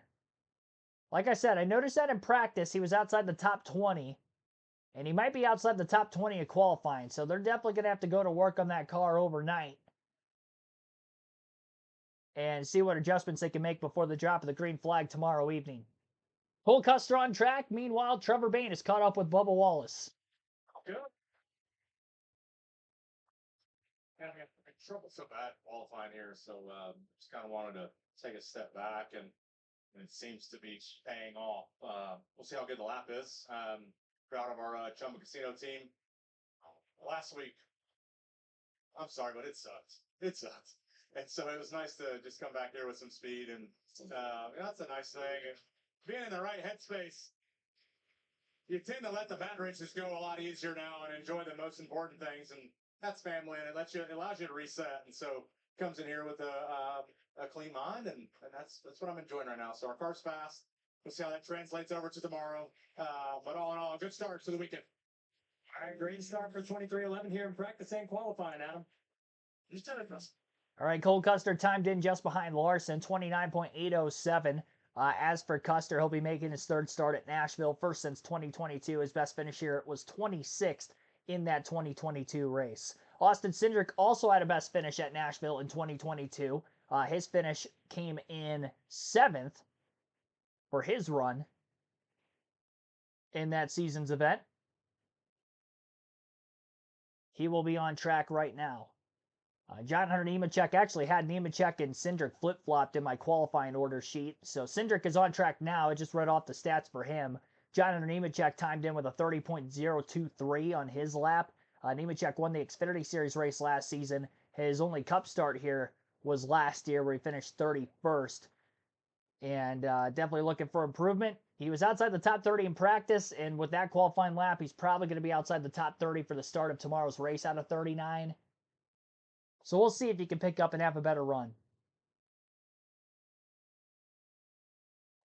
Like I said, I noticed that in practice he was outside the top 20, and he might be outside the top 20 of qualifying, so they're definitely going to have to go to work on that car overnight and see what adjustments they can make before the drop of the green flag tomorrow evening. Cole Custer on track. Meanwhile, Trevor Bayne is caught up with Bubba Wallace. Good. Yeah, I mean, I struggled so bad qualifying here, so just kind of wanted to take a step back, and it seems to be paying off. We'll see how good the lap is. Proud of our Chumba Casino team. Last week, I'm sorry, but it sucked. It sucked. And so it was nice to just come back here with some speed, and that's a nice thing. And being in the right headspace, you tend to let the bad races go a lot easier now and enjoy the most important things, and that's family, and it allows you to reset. And so comes in here with a clean mind, and that's what I'm enjoying right now. So our car's fast. We'll see how that translates over to tomorrow. But all in all, a good start to the weekend. All right, great start for 23-11 here in practice and qualifying, Adam. Just did it. All right, Cole Custer timed in just behind Larson, 29.807. As for Custer, he'll be making his 3rd start at Nashville, first since 2022. His best finish here was 26th in that 2022 race. Austin Cindric also had a best finish at Nashville in 2022. His finish came in 7th for his run in that season's event. He will be on track right now. John Hunter Nemechek actually had Nemechek and Cindric flip-flopped in my qualifying order sheet. So Cindric is on track now. I just read off the stats for him. John Hunter Nemechek timed in with a 30.023 on his lap. Nemechek won the Xfinity Series race last season. His only Cup start here was last year, where he finished 31st. And definitely looking for improvement. He was outside the top 30 in practice, and with that qualifying lap, he's probably going to be outside the top 30 for the start of tomorrow's race out of 39. So we'll see if he can pick up and have a better run.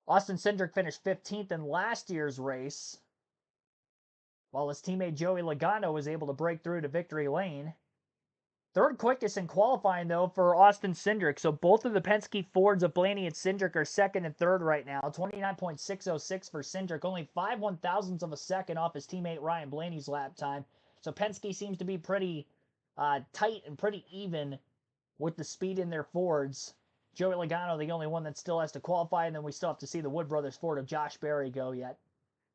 Austin Cindric finished 15th in last year's race, while his teammate Joey Logano was able to break through to victory lane. 3rd quickest in qualifying, though, for Austin Cindric. So both of the Penske Fords of Blaney and Cindric are 2nd and 3rd right now. 29.606 for Cindric, only 5 1/1000ths of a second off his teammate Ryan Blaney's lap time. So Penske seems to be pretty tight and pretty even with the speed in their Fords. Joey Logano, the only one that still has to qualify, and then we still have to see the Wood Brothers Ford of Josh Berry go yet.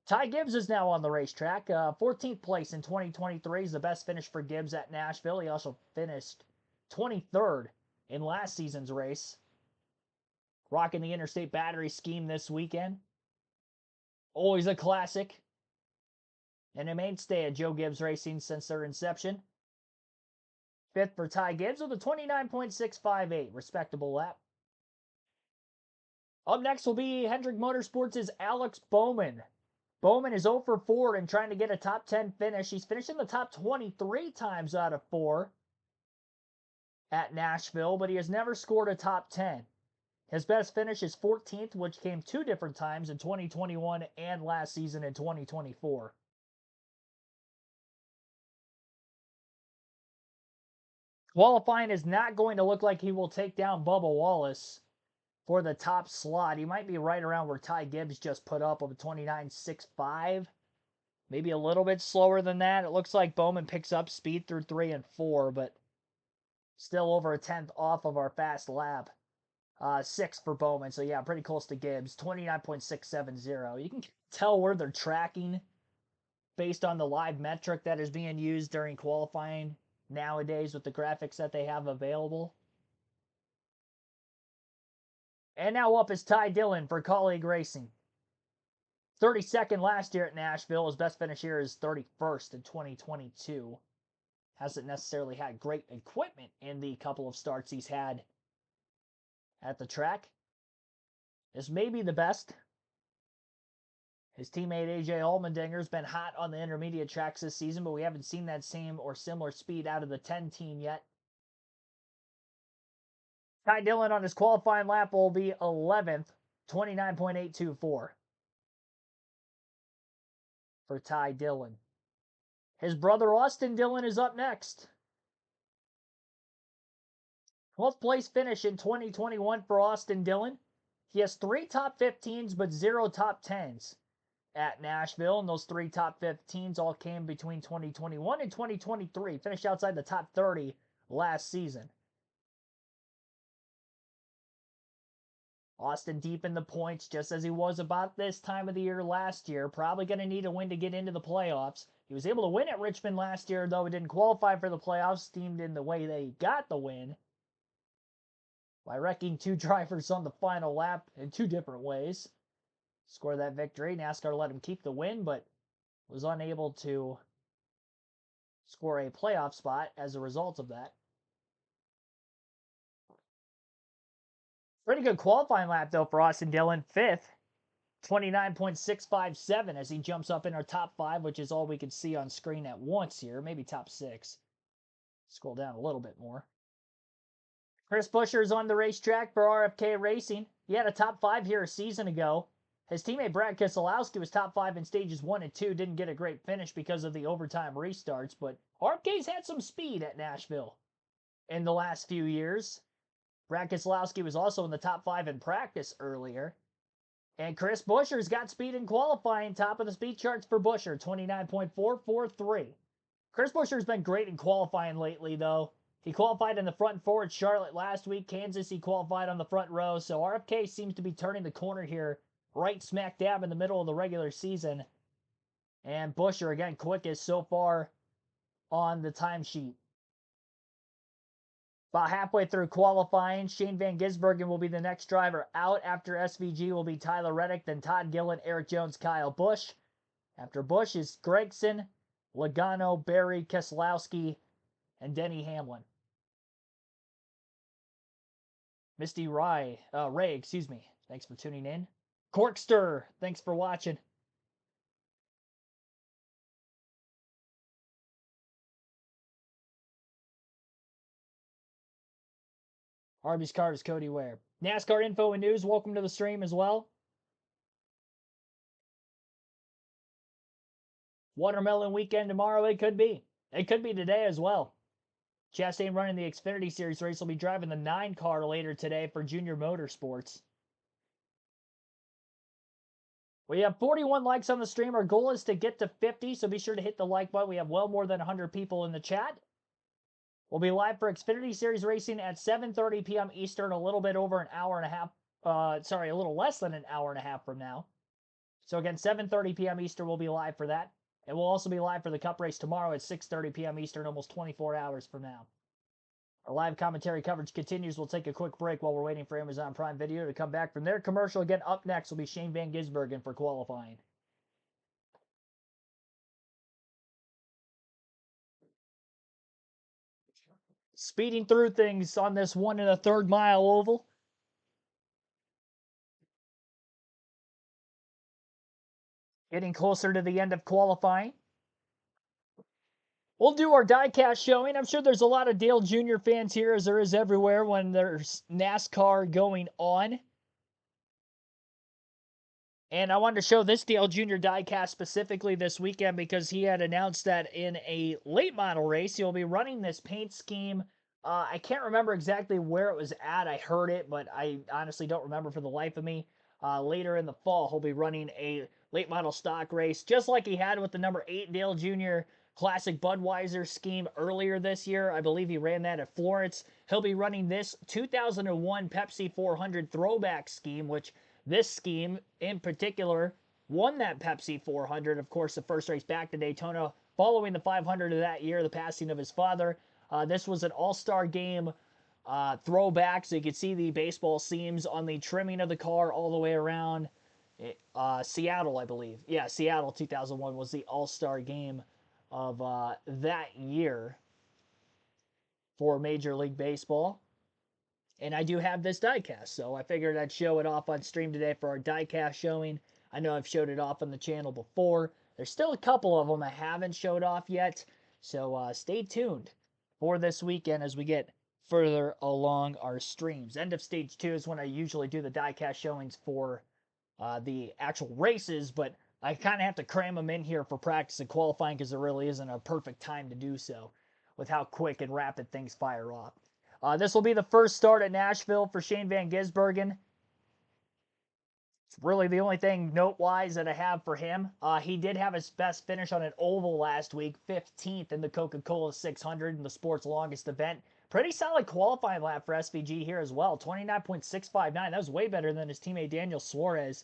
Ty Gibbs is now on the racetrack. 14th place in 2023 is the best finish for Gibbs at Nashville. He also finished 23rd in last season's race. Rocking the Interstate Battery scheme this weekend. Always a classic. And a mainstay at Joe Gibbs Racing since their inception. 5th for Ty Gibbs with a 29.658. Respectable lap. Up next will be Hendrick Motorsports' Alex Bowman. Bowman is 0 for 4 and trying to get a top 10 finish. He's finished in the top 23 times out of 4 at Nashville, but he has never scored a top 10. His best finish is 14th, which came 2 different times in 2021 and last season in 2024. Qualifying is not going to look like he will take down Bubba Wallace for the top slot. He might be right around where Ty Gibbs just put up of a 29.65. Maybe a little bit slower than that. It looks like Bowman picks up speed through 3 and 4, but still over a tenth off of our fast lap. 6 for Bowman, so yeah, pretty close to Gibbs. 29.670. You can tell where they're tracking based on the live metric that is being used during qualifying nowadays with the graphics that they have available. And now up is Ty Dillon for Colleague Racing. 32nd last year at Nashville. His best finish here is 31st in 2022. Hasn't necessarily had great equipment in the couple of starts he's had at the track. This may be the best. His teammate AJ Allmendinger's been hot on the intermediate tracks this season, but we haven't seen that same or similar speed out of the 10 team yet. Ty Dillon on his qualifying lap will be 11th, 29.824 for Ty Dillon. His brother Austin Dillon is up next. 12th place finish in 2021 for Austin Dillon. He has 3 top 15s but 0 top 10s at Nashville, and those 3 top 15s all came between 2021 and 2023. Finished outside the top 30 last season. Austin deep in the points, just as he was about this time of the year last year. Probably going to need a win to get into the playoffs. He was able to win at Richmond last year, though he didn't qualify for the playoffs, steamed in the way they got the win by wrecking 2 drivers on the final lap in 2 different ways. Score that victory. NASCAR let him keep the win, but was unable to score a playoff spot as a result of that. Pretty good qualifying lap, though, for Austin Dillon. 5th, 29.657 as he jumps up in our top 5, which is all we can see on screen at once here. Maybe top 6. Scroll down a little bit more. Chris Buescher is on the racetrack for RFK Racing. He had a top 5 here a season ago. His teammate Brad Keselowski was top 5 in stages 1 and 2. Didn't get a great finish because of the overtime restarts, but RFK's had some speed at Nashville in the last few years. Brad Keselowski was also in the top 5 in practice earlier. And Chris Buescher's got speed in qualifying, top of the speed charts for Buescher, 29.443. Chris Buescher's been great in qualifying lately, though. He qualified in the front 4 at Charlotte last week. Kansas, he qualified on the front row. So RFK seems to be turning the corner here, right smack dab in the middle of the regular season. And Buescher, again, quickest so far on the timesheet. About halfway through qualifying, Shane Van Gisbergen will be the next driver out. After SVG will be Tyler Reddick, then Todd Gillen, Eric Jones, Kyle Busch. After Busch is Gregson, Logano, Berry, Keselowski, and Denny Hamlin. Misty Ray, excuse me. Thanks for tuning in. Corkster, thanks for watching. Arby's Cars, Cody Ware. NASCAR info and news, welcome to the stream as well. Watermelon weekend tomorrow, it could be. It could be today as well. Chastain running the Xfinity Series race will be driving the 9 car later today for Junior Motorsports. We have 41 likes on the stream. Our goal is to get to 50, so be sure to hit the like button. We have well more than 100 people in the chat. We'll be live for Xfinity Series racing at 7:30 p.m. Eastern, a little bit over an hour and a half. A little less than an hour and a half from now. So again, 7:30 p.m. Eastern, we'll be live for that. And we'll also be live for the Cup race tomorrow at 6:30 p.m. Eastern, almost 24 hours from now. Our live commentary coverage continues. We'll take a quick break while we're waiting for Amazon Prime Video to come back from their commercial. Again, up next will be Shane Van Gisbergen for qualifying. speeding through things on this 1 1/3 mile oval. Getting closer to the end of qualifying. We'll do our diecast showing. I'm sure there's a lot of Dale Jr. fans here, as there is everywhere when there's NASCAR going on. And I wanted to show this Dale Jr. diecast specifically this weekend because he had announced that in a late model race, he'll be running this paint scheme. I can't remember exactly where it was at. I heard it, but I honestly don't remember for the life of me. Later in the fall, he'll be running a late model stock race, just like he had with the number 8 Dale Jr. Classic Budweiser scheme earlier this year. I believe he ran that at Florence. He'll be running this 2001 Pepsi 400 throwback scheme, which this scheme in particular won that Pepsi 400. Of course, the first race back to Daytona following the 500 of that year, the passing of his father. This was an all-star game throwback, so you can see the baseball seams on the trimming of the car all the way around. Seattle, I believe. Yeah, Seattle 2001 was the all-star game of that year for Major League Baseball. And I do have this diecast, so I figured I'd show it off on stream today for our diecast showing. I know I've showed it off on the channel before. There's still a couple of them I haven't showed off yet, so stay tuned for this weekend as we get further along our streams. End of stage 2 is when I usually do the diecast showings for the actual races, but I kind of have to cram them in here for practice and qualifying because there really isn't a perfect time to do so with how quick and rapid things fire off. This will be the first start at Nashville for Shane Van Gisbergen. It's really the only thing note-wise that I have for him. He did have his best finish on an oval last week, 15th in the Coca-Cola 600 in the sport's longest event. Pretty solid qualifying lap for SVG here as well, 29.659. That was way better than his teammate Daniel Suarez.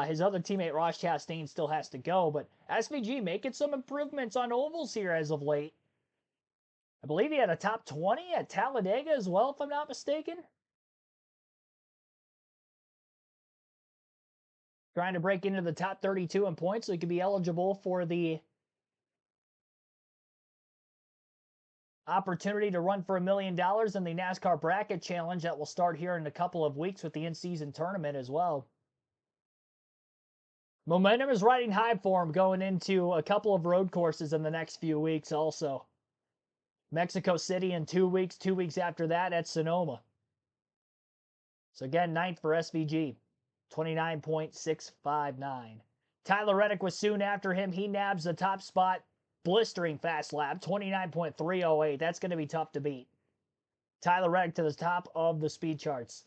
His other teammate Ross Chastain still has to go, but SVG making some improvements on ovals here as of late. I believe he had a top 20 at Talladega as well, if I'm not mistaken. Trying to break into the top 32 in points so he could be eligible for the opportunity to run for $1 million in the NASCAR Bracket Challenge that will start here in a couple of weeks with the in-season tournament as well. Momentum is riding high for him going into a couple of road courses in the next few weeks also. Mexico City in 2 weeks, 2 weeks after that at Sonoma. So again, 9th for SVG, 29.659. Tyler Reddick was soon after him. He nabs the top spot, blistering fast lap, 29.308. That's going to be tough to beat. Tyler Reddick to the top of the speed charts.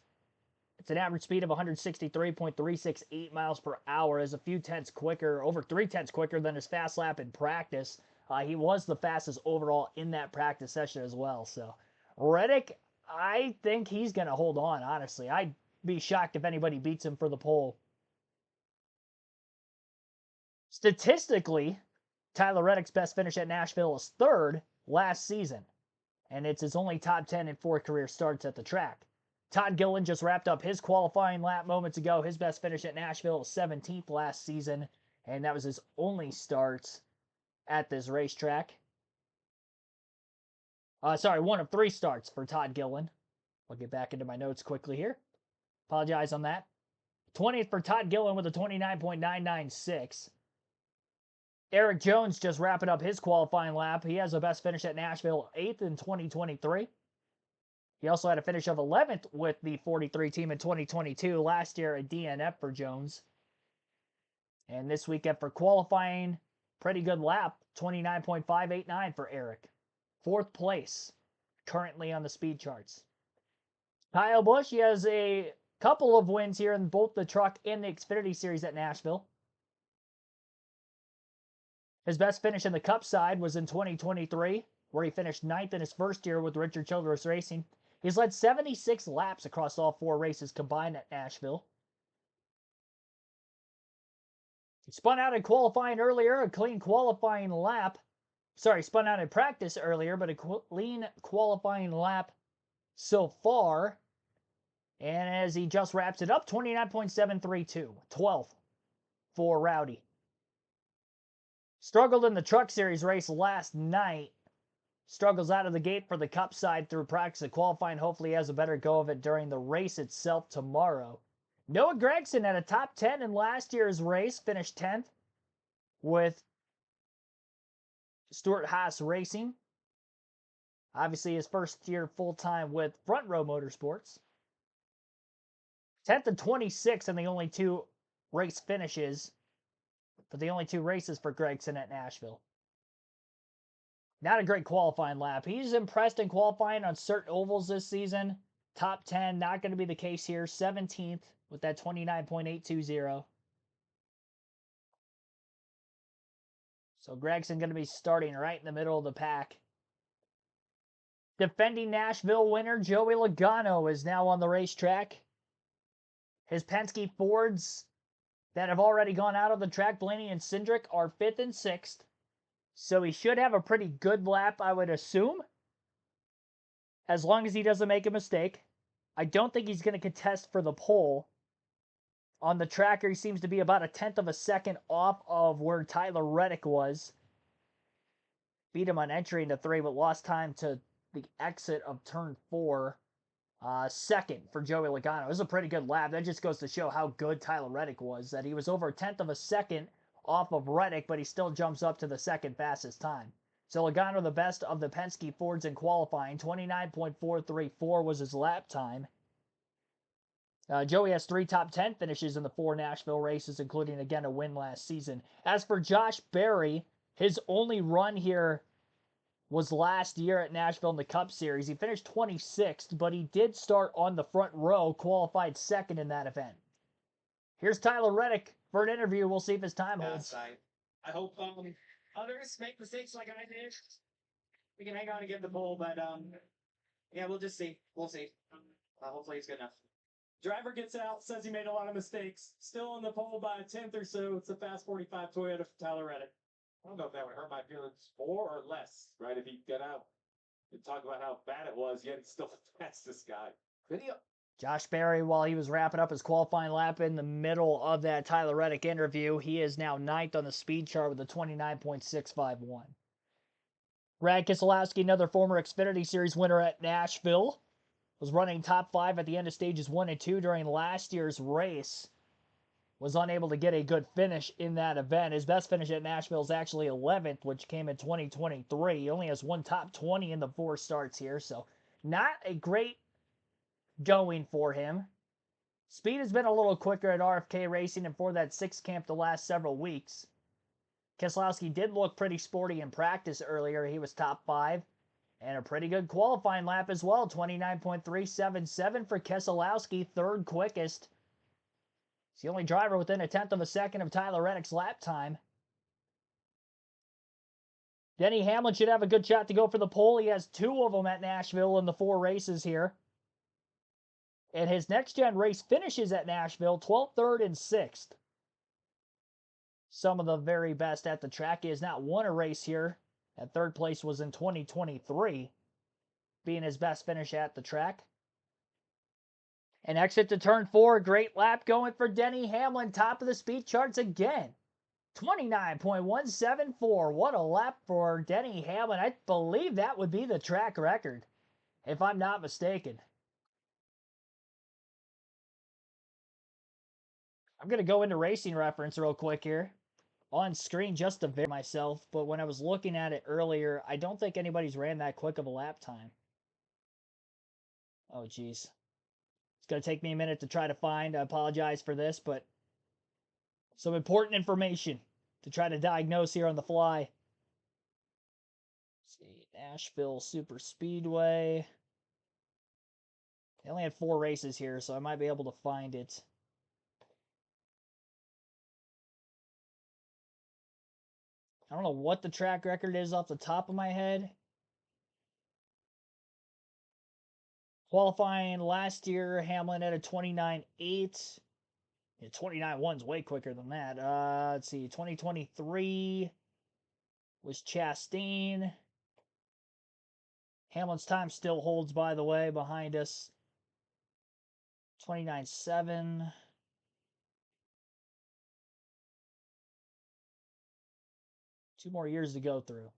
It's an average speed of 163.368 miles per hour, is a few tenths quicker, over 3 tenths quicker than his fast lap in practice. He was the fastest overall in that practice session as well. So Reddick, I think he's going to hold on, honestly. I'd be shocked if anybody beats him for the pole. Statistically, Tyler Reddick's best finish at Nashville is 3rd last season, and it's his only top 10 in 4 career starts at the track. Todd Gilliland just wrapped up his qualifying lap moments ago. His best finish at Nashville was 17th last season, and that was his only start at this racetrack. Sorry, 1 of 3 starts for Todd Gilliland. I'll get back into my notes quickly here. Apologize on that. 20th for Todd Gilliland with a 29.996. Eric Jones just wrapping up his qualifying lap. He has the best finish at Nashville, 8th in 2023. He also had a finish of 11th with the 43 team in 2022. Last year, a DNF for Jones. And this weekend for qualifying, pretty good lap, 29.589 for Eric. 4th place, currently on the speed charts. Kyle Busch, he has a couple of wins here in both the truck and the Xfinity Series at Nashville. His best finish in the Cup side was in 2023, where he finished 9th in his first year with Richard Childress Racing. He's led 76 laps across all 4 races combined at Nashville. He spun out in qualifying earlier, a clean qualifying lap. Sorry, spun out in practice earlier, but a clean qualifying lap so far. And as he just wraps it up, 29.732, 12th for Rowdy. Struggled in the Truck Series race last night. struggles out of the gate for the Cup side through practice and qualifying. Hopefully he has a better go of it during the race itself tomorrow. Noah Gragson had a top 10 in last year's race, finished 10th with Stuart Haas Racing. Obviously his first year full-time with Front Row Motorsports. 10th and 26th in the only two race finishes for the only two races for Gragson at Nashville. Not a great qualifying lap. He's impressed in qualifying on certain ovals this season. Top 10, not going to be the case here. 17th with that 29.820. So Gragson going to be starting right in the middle of the pack. Defending Nashville winner Joey Logano is now on the racetrack. His Penske Fords that have already gone out of the track, Blaney and Cindric, are 5th and 6th. So he should have a pretty good lap, I would assume, as long as he doesn't make a mistake. I don't think he's going to contest for the pole. On the tracker, he seems to be about a 1/10 of a second off of where Tyler Reddick was. Beat him on entry into 3, but lost time to the exit of turn 4. Second for Joey Logano. It was a pretty good lap. That just goes to show how good Tyler Reddick was, that he was over a 1/10 of a second off of Reddick, but he still jumps up to the second fastest time. So Logano, the best of the Penske Fords in qualifying. 29.434 was his lap time. Joey has 3 top 10 finishes in the 4 Nashville races, including, again, a win last season. As for Josh Berry, his only run here was last year at Nashville in the Cup Series. He finished 26th, but he did start on the front row, qualified 2nd in that event. Here's Tyler Reddick for an interview. We'll see if his time holds. I hope others make mistakes like I did. We can hang on and get the pole, but yeah, we'll just see. We'll see. Hopefully it's good enough. Driver gets out, says he made a lot of mistakes. Still on the pole by a 10th or so. It's a fast 45 Toyota for Tyler Reddick. I don't know if that would hurt my feelings more or less, right? If he got out and talk about how bad it was, yet he's still the fastest guy. Video. Josh Berry, while he was wrapping up his qualifying lap in the middle of that Tyler Reddick interview, he is now 9th on the speed chart with a 29.651. Brad Keselowski, another former Xfinity Series winner at Nashville, was running top 5 at the end of stages 1 and 2 during last year's race. Was unable to get a good finish in that event. His best finish at Nashville is actually 11th, which came in 2023. He only has 1 top 20 in the 4 starts here, so not a great going for him. Speed has been a little quicker at RFK Racing and for that 6th camp the last several weeks. Keselowski did look pretty sporty in practice earlier. He was top 5. And a pretty good qualifying lap as well. 29.377 for Keselowski, 3rd quickest. He's the only driver within a 1/10 of a second of Tyler Reddick's lap time. Denny Hamlin should have a good shot to go for the pole. He has 2 of them at Nashville in the 4 races here. And his next-gen race finishes at Nashville, 12th, 3rd, and 6th. Some of the very best at the track. He has not won a race here. At 3rd place was in 2023, being his best finish at the track. An exit to turn 4, great lap going for Denny Hamlin, top of the speed charts again. 29.174, what a lap for Denny Hamlin. I believe that would be the track record, if I'm not mistaken. I'm going to go into Racing Reference real quick here. On screen just to verify myself, but when I was looking at it earlier, I don't think anybody's ran that quick of a lap time. Oh, geez. It's going to take me a minute to try to find. I apologize for this, but some important information to try to diagnose here on the fly. Let's see, Nashville Super Speedway. They only had 4 races here, so I might be able to find it. I don't know what the track record is off the top of my head. Qualifying last year, Hamlin had a 29.8. Yeah, 29.1's way quicker than that. Let's see, 2023 was Chastain. Hamlin's time still holds, by the way, behind us. 29.7. Two more years to go through.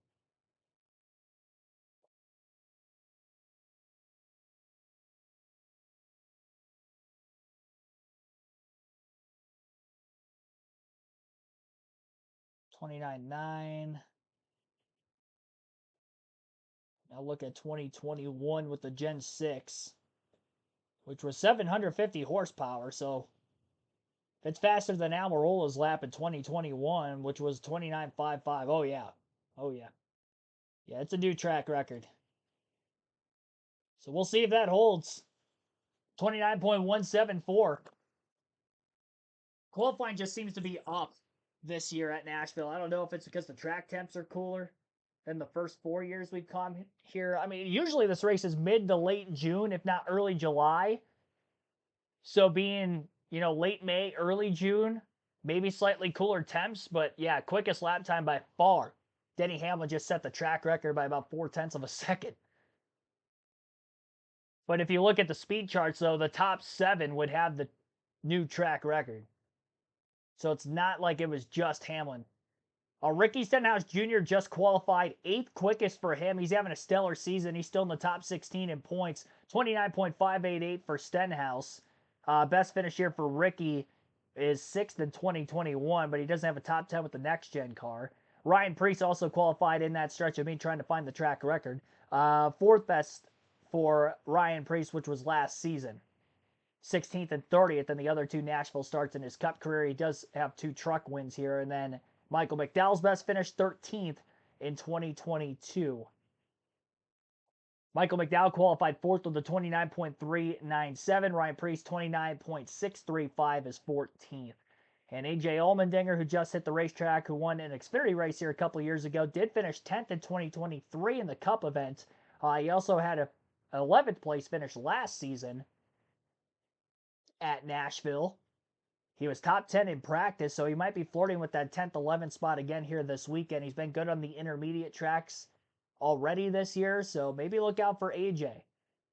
29.9. Now look at 2021 with the Gen 6, which was 750 horsepower. So it's faster than Almirola's lap in 2021, which was 29.55. Oh, yeah. Oh, yeah. Yeah, it's a new track record. So we'll see if that holds. 29.174. Qualifying just seems to be up this year at Nashville. I don't know if it's because the track temps are cooler than the first 4 years we've come here. I mean, usually this race is mid to late June, if not early July. So being, late May, early June, maybe slightly cooler temps, but yeah, quickest lap time by far. Denny Hamlin just set the track record by about 0.4 of a second. But if you look at the speed charts, though, the top 7 would have the new track record. So it's not like it was just Hamlin. Ricky Stenhouse Jr. just qualified 8th quickest for him. He's having a stellar season. He's still in the top 16 in points. 29.588 for Stenhouse. Best finish here for Ricky is 6th in 2021, but he doesn't have a top 10 with the next-gen car. Ryan Preece also qualified in that stretch of me trying to find the track record. 4th best for Ryan Preece, which was last season. 16th and 30th in the other 2 Nashville starts in his Cup career. He does have 2 truck wins here. And then Michael McDowell's best finish, 13th in 2022. Michael McDowell qualified 4th with a 29.397. Ryan Preece, 29.635 is 14th. And A.J. Allmendinger, who just hit the racetrack, who won an Xfinity race here a couple of years ago, did finish 10th in 2023 in the Cup event. He also had a 11th place finish last season at Nashville. He was top 10 in practice, so he might be flirting with that 10th, 11th spot again here this weekend. He's been good on the intermediate tracks already this year, so maybe look out for AJ.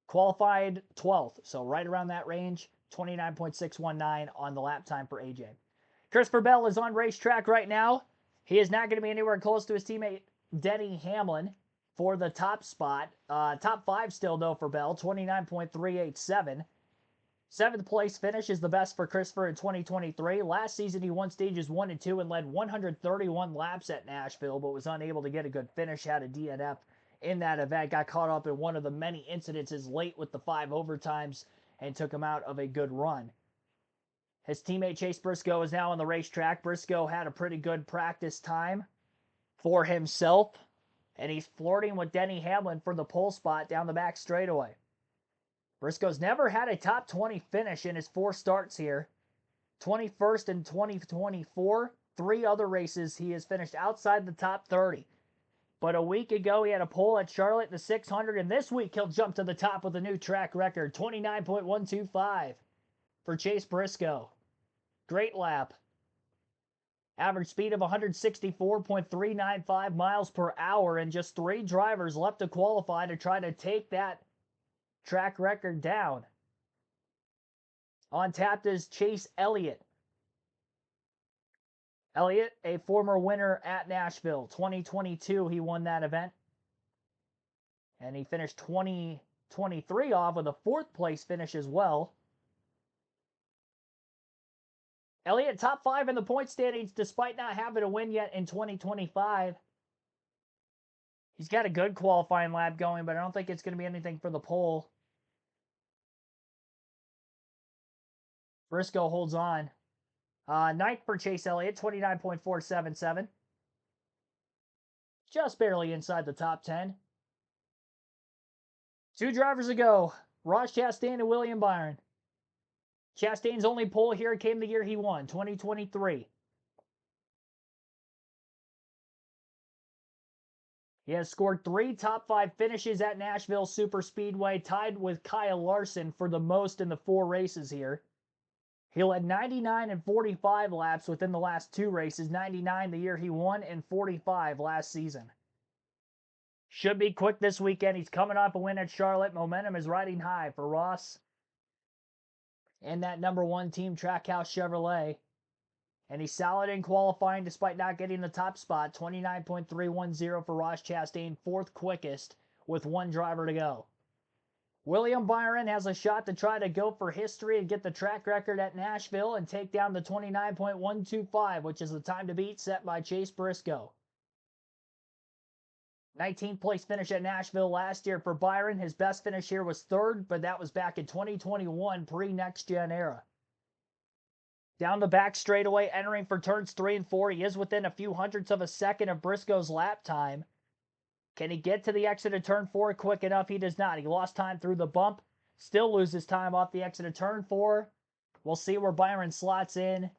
Qualified 12th, so right around that range, 29.619 on the lap time for AJ. Christopher Bell is on racetrack right now. He is not going to be anywhere close to his teammate Denny Hamlin for the top spot. Top 5 still, though, for Bell, 29.387. 7th place finish is the best for Christopher in 2023. Last season, he won stages 1 and 2 and led 131 laps at Nashville, but was unable to get a good finish, had a DNF in that event. Got caught up in one of the many incidences late with the 5 overtimes and took him out of a good run. His teammate Chase Briscoe is now on the racetrack. Briscoe had a pretty good practice time for himself, and he's flirting with Denny Hamlin for the pole spot down the back straightaway. Briscoe's never had a top 20 finish in his 4 starts here. 21st in 2024. 3 other races he has finished outside the top 30. But a week ago he had a pole at Charlotte in the 600, and this week he'll jump to the top with a new track record. 29.125 for Chase Briscoe. Great lap. Average speed of 164.395 miles per hour, and just 3 drivers left to qualify to try to take that track record down. On tap is Chase Elliott. Elliott, a former winner at Nashville. 2022, he won that event. And he finished 2023 off with a 4th place finish as well. Elliott, top 5 in the point standings despite not having a win yet in 2025. He's got a good qualifying lap going, but I don't think it's going to be anything for the pole. Briscoe holds on. 9th for Chase Elliott, 29.477. Just barely inside the top 10. 2 drivers ago, Ross Chastain and William Byron. Chastain's only pole here came the year he won, 2023. He has scored 3 top 5 finishes at Nashville Superspeedway, tied with Kyle Larson for the most in the 4 races here. He led 99 and 45 laps within the last 2 races, 99 the year he won and 45 last season. Should be quick this weekend. He's coming off a win at Charlotte. Momentum is riding high for Ross and that number 1 team Trackhouse Chevrolet. And he's solid in qualifying despite not getting the top spot. 29.310 for Ross Chastain, 4th quickest with 1 driver to go. William Byron has a shot to try to go for history and get the track record at Nashville and take down the 29.125, which is the time to beat set by Chase Briscoe. 19th place finish at Nashville last year for Byron. His best finish here was third, but that was back in 2021, pre-next gen era. Down the back straightaway, entering for turns 3 and 4. He is within a few hundredths of a second of Briscoe's lap time. Can he get to the exit of turn 4 quick enough? He does not. He lost time through the bump. Still loses time off the exit of turn 4. We'll see where Byron slots in.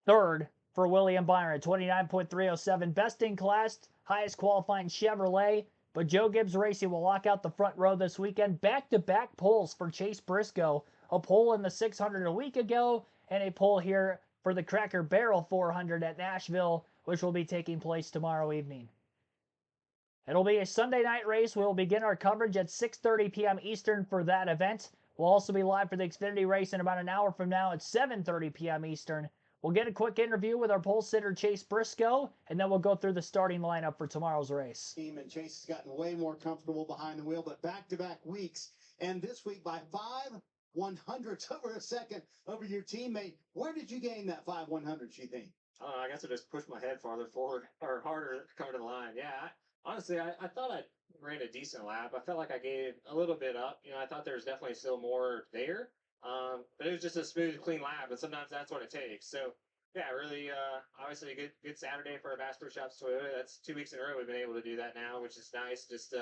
Third for William Byron, 29.307. Best in class, highest qualifying Chevrolet. But Joe Gibbs Racing will lock out the front row this weekend. Back-to-back poles for Chase Briscoe. A pole in the 600 a week ago, and a pole here for the Cracker Barrel 400 at Nashville, which will be taking place tomorrow evening. It'll be a Sunday night race. We'll begin our coverage at 6:30 p.m. Eastern for that event. We'll also be live for the Xfinity race in about an hour from now at 7:30 p.m. Eastern. We'll get a quick interview with our pole sitter, Chase Briscoe, and then we'll go through the starting lineup for tomorrow's race. Team and Chase has gotten way more comfortable behind the wheel, but back-to-back weeks, and this week by 5/100ths over a second over your teammate. Where did you gain that 5/100ths, you think? I guess I just pushed my head farther forward or harder coming to the line. Yeah, honestly, I thought I ran a decent lap. I felt like I gave a little bit up. I thought there was definitely still more there. But it was just a smooth, clean lap, and sometimes that's what it takes. So, yeah, really, obviously a good Saturday for our Bass Pro Shops Toyota. That's 2 weeks in a row we've been able to do that now, which is nice. Just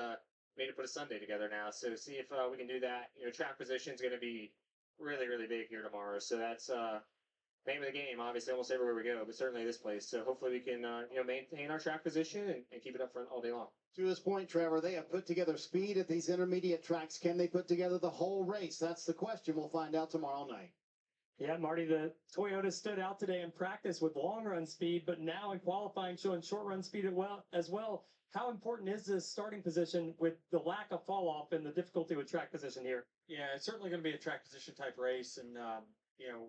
made to put a Sunday together now. So see if we can do that. Track position is going to be really, really big here tomorrow. So that's name of the game, obviously, almost everywhere we go, but certainly this place. So hopefully we can, maintain our track position and keep it up front all day long. To his point, Trevor, they have put together speed at these intermediate tracks. Can they put together the whole race? That's the question. We'll find out tomorrow night. Yeah, Marty, the Toyota stood out today in practice with long run speed, but now in qualifying showing short run speed as well. How important is this starting position with the lack of fall off and the difficulty with track position here? Yeah, it's certainly going to be a track position type race, and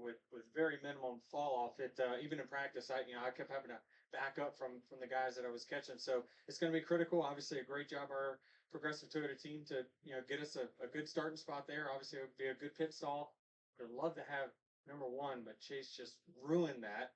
with very minimum fall off. It even in practice, I kept having to back up from the guys that I was catching. So it's going to be critical. Obviously, a great job our Progressive Toyota team to get us a good starting spot there. Obviously, it would be a good pit stall. I'd love to have number 1, but Chase just ruined that.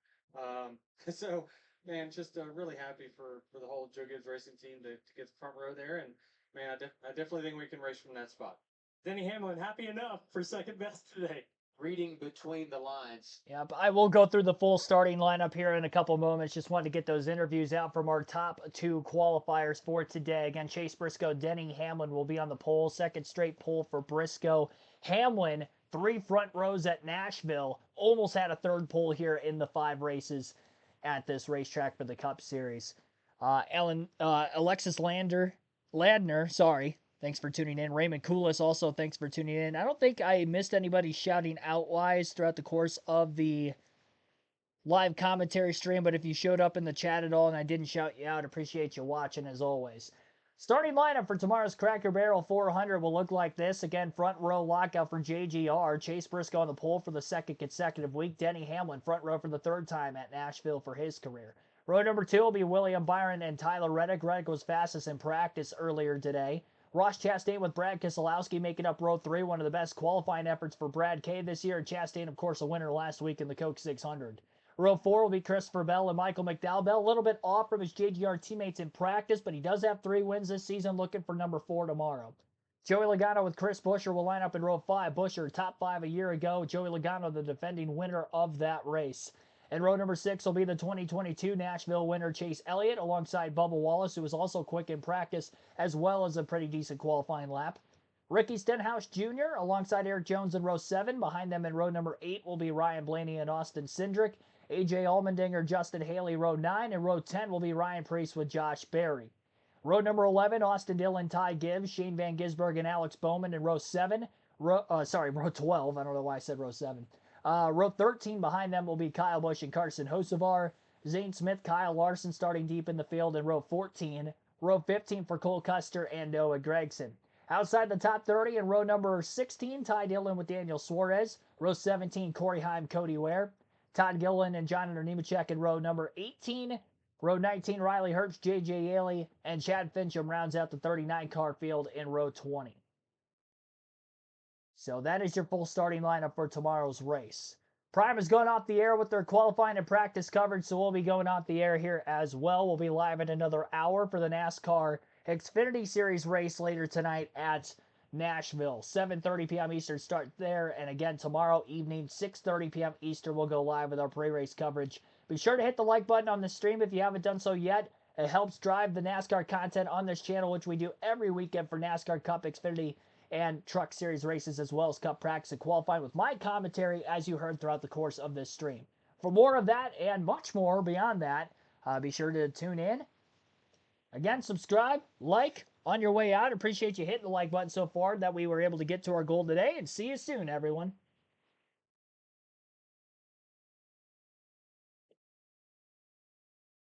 So man, just really happy for the whole Joe Gibbs Racing team to get the front row there. And man, I definitely think we can race from that spot. Denny Hamlin, happy enough for second best today. Reading between the lines. Yep, I will go through the full starting lineup here in a couple moments. Just wanted to get those interviews out from our top 2 qualifiers for today. Again, Chase Briscoe, Denny Hamlin will be on the pole. Second straight pole for Briscoe. Hamlin, 3 front rows at Nashville. Almost had a third pole here in the 5 races at this racetrack for the Cup Series. Alexis Ladner, sorry. Thanks for tuning in. Raymond Koulis also, thanks for tuning in. I don't think I missed anybody shouting out wise throughout the course of the live commentary stream, but if you showed up in the chat at all and I didn't shout you out, appreciate you watching as always. Starting lineup for tomorrow's Cracker Barrel 400 will look like this. Again, front row lockout for JGR. Chase Briscoe on the pole for the second consecutive week. Denny Hamlin front row for the third time at Nashville for his career. Row number 2 will be William Byron and Tyler Reddick. Reddick was fastest in practice earlier today. Ross Chastain with Brad Keselowski making up row 3, one of the best qualifying efforts for Brad K this year. Chastain, of course, a winner last week in the Coke 600. Row 4 will be Christopher Bell and Michael McDowell. Bell a little bit off from his JGR teammates in practice, but he does have 3 wins this season, looking for number 4 tomorrow. Joey Logano with Chris Buescher will line up in row 5. Buescher, top 5 a year ago. Joey Logano, the defending winner of that race. And row number 6 will be the 2022 Nashville winner Chase Elliott alongside Bubba Wallace, who was also quick in practice, as well as a pretty decent qualifying lap. Ricky Stenhouse Jr. alongside Eric Jones in row 7. Behind them in row number 8 will be Ryan Blaney and Austin Cindric. AJ Allmendinger, Justin Haley, row 9. And row 10 will be Ryan Preece with Josh Berry. Row number 11, Austin Dillon, Ty Gibbs, Shane Van Gisbergen, and Alex Bowman in row 7. Row 12. I don't know why I said row 7. Row 13 behind them will be Kyle Busch and Carson Hocevar. Zane Smith, Kyle Larson starting deep in the field in row 14. Row 15 for Cole Custer and Noah Gragson. Outside the top 30 in row number 16, Ty Dillon with Daniel Suarez. Row 17, Corey Heim, Cody Ware. Todd Gilliland and Jonathan Nemechek in row number 18. Row 19, Riley Herbst, J.J. Yaley, and Chad Fincham rounds out the 39 car field in row 20. So that is your full starting lineup for tomorrow's race. Prime is going off the air with their qualifying and practice coverage, so we'll be going off the air here as well. We'll be live in another hour for the NASCAR Xfinity Series race later tonight at Nashville. 7:30 p.m. Eastern start there, and again tomorrow evening, 6:30 p.m. Eastern, we'll go live with our pre-race coverage. Be sure to hit the like button on the stream if you haven't done so yet. It helps drive the NASCAR content on this channel, which we do every weekend for NASCAR Cup, Xfinity, and Truck Series races, as well as Cup practice and qualifying with my commentary, as you heard throughout the course of this stream. For more of that and much more beyond that, be sure to tune in. Again, subscribe, like on your way out. Appreciate you hitting the like button so far that we were able to get to our goal today, and see you soon, everyone.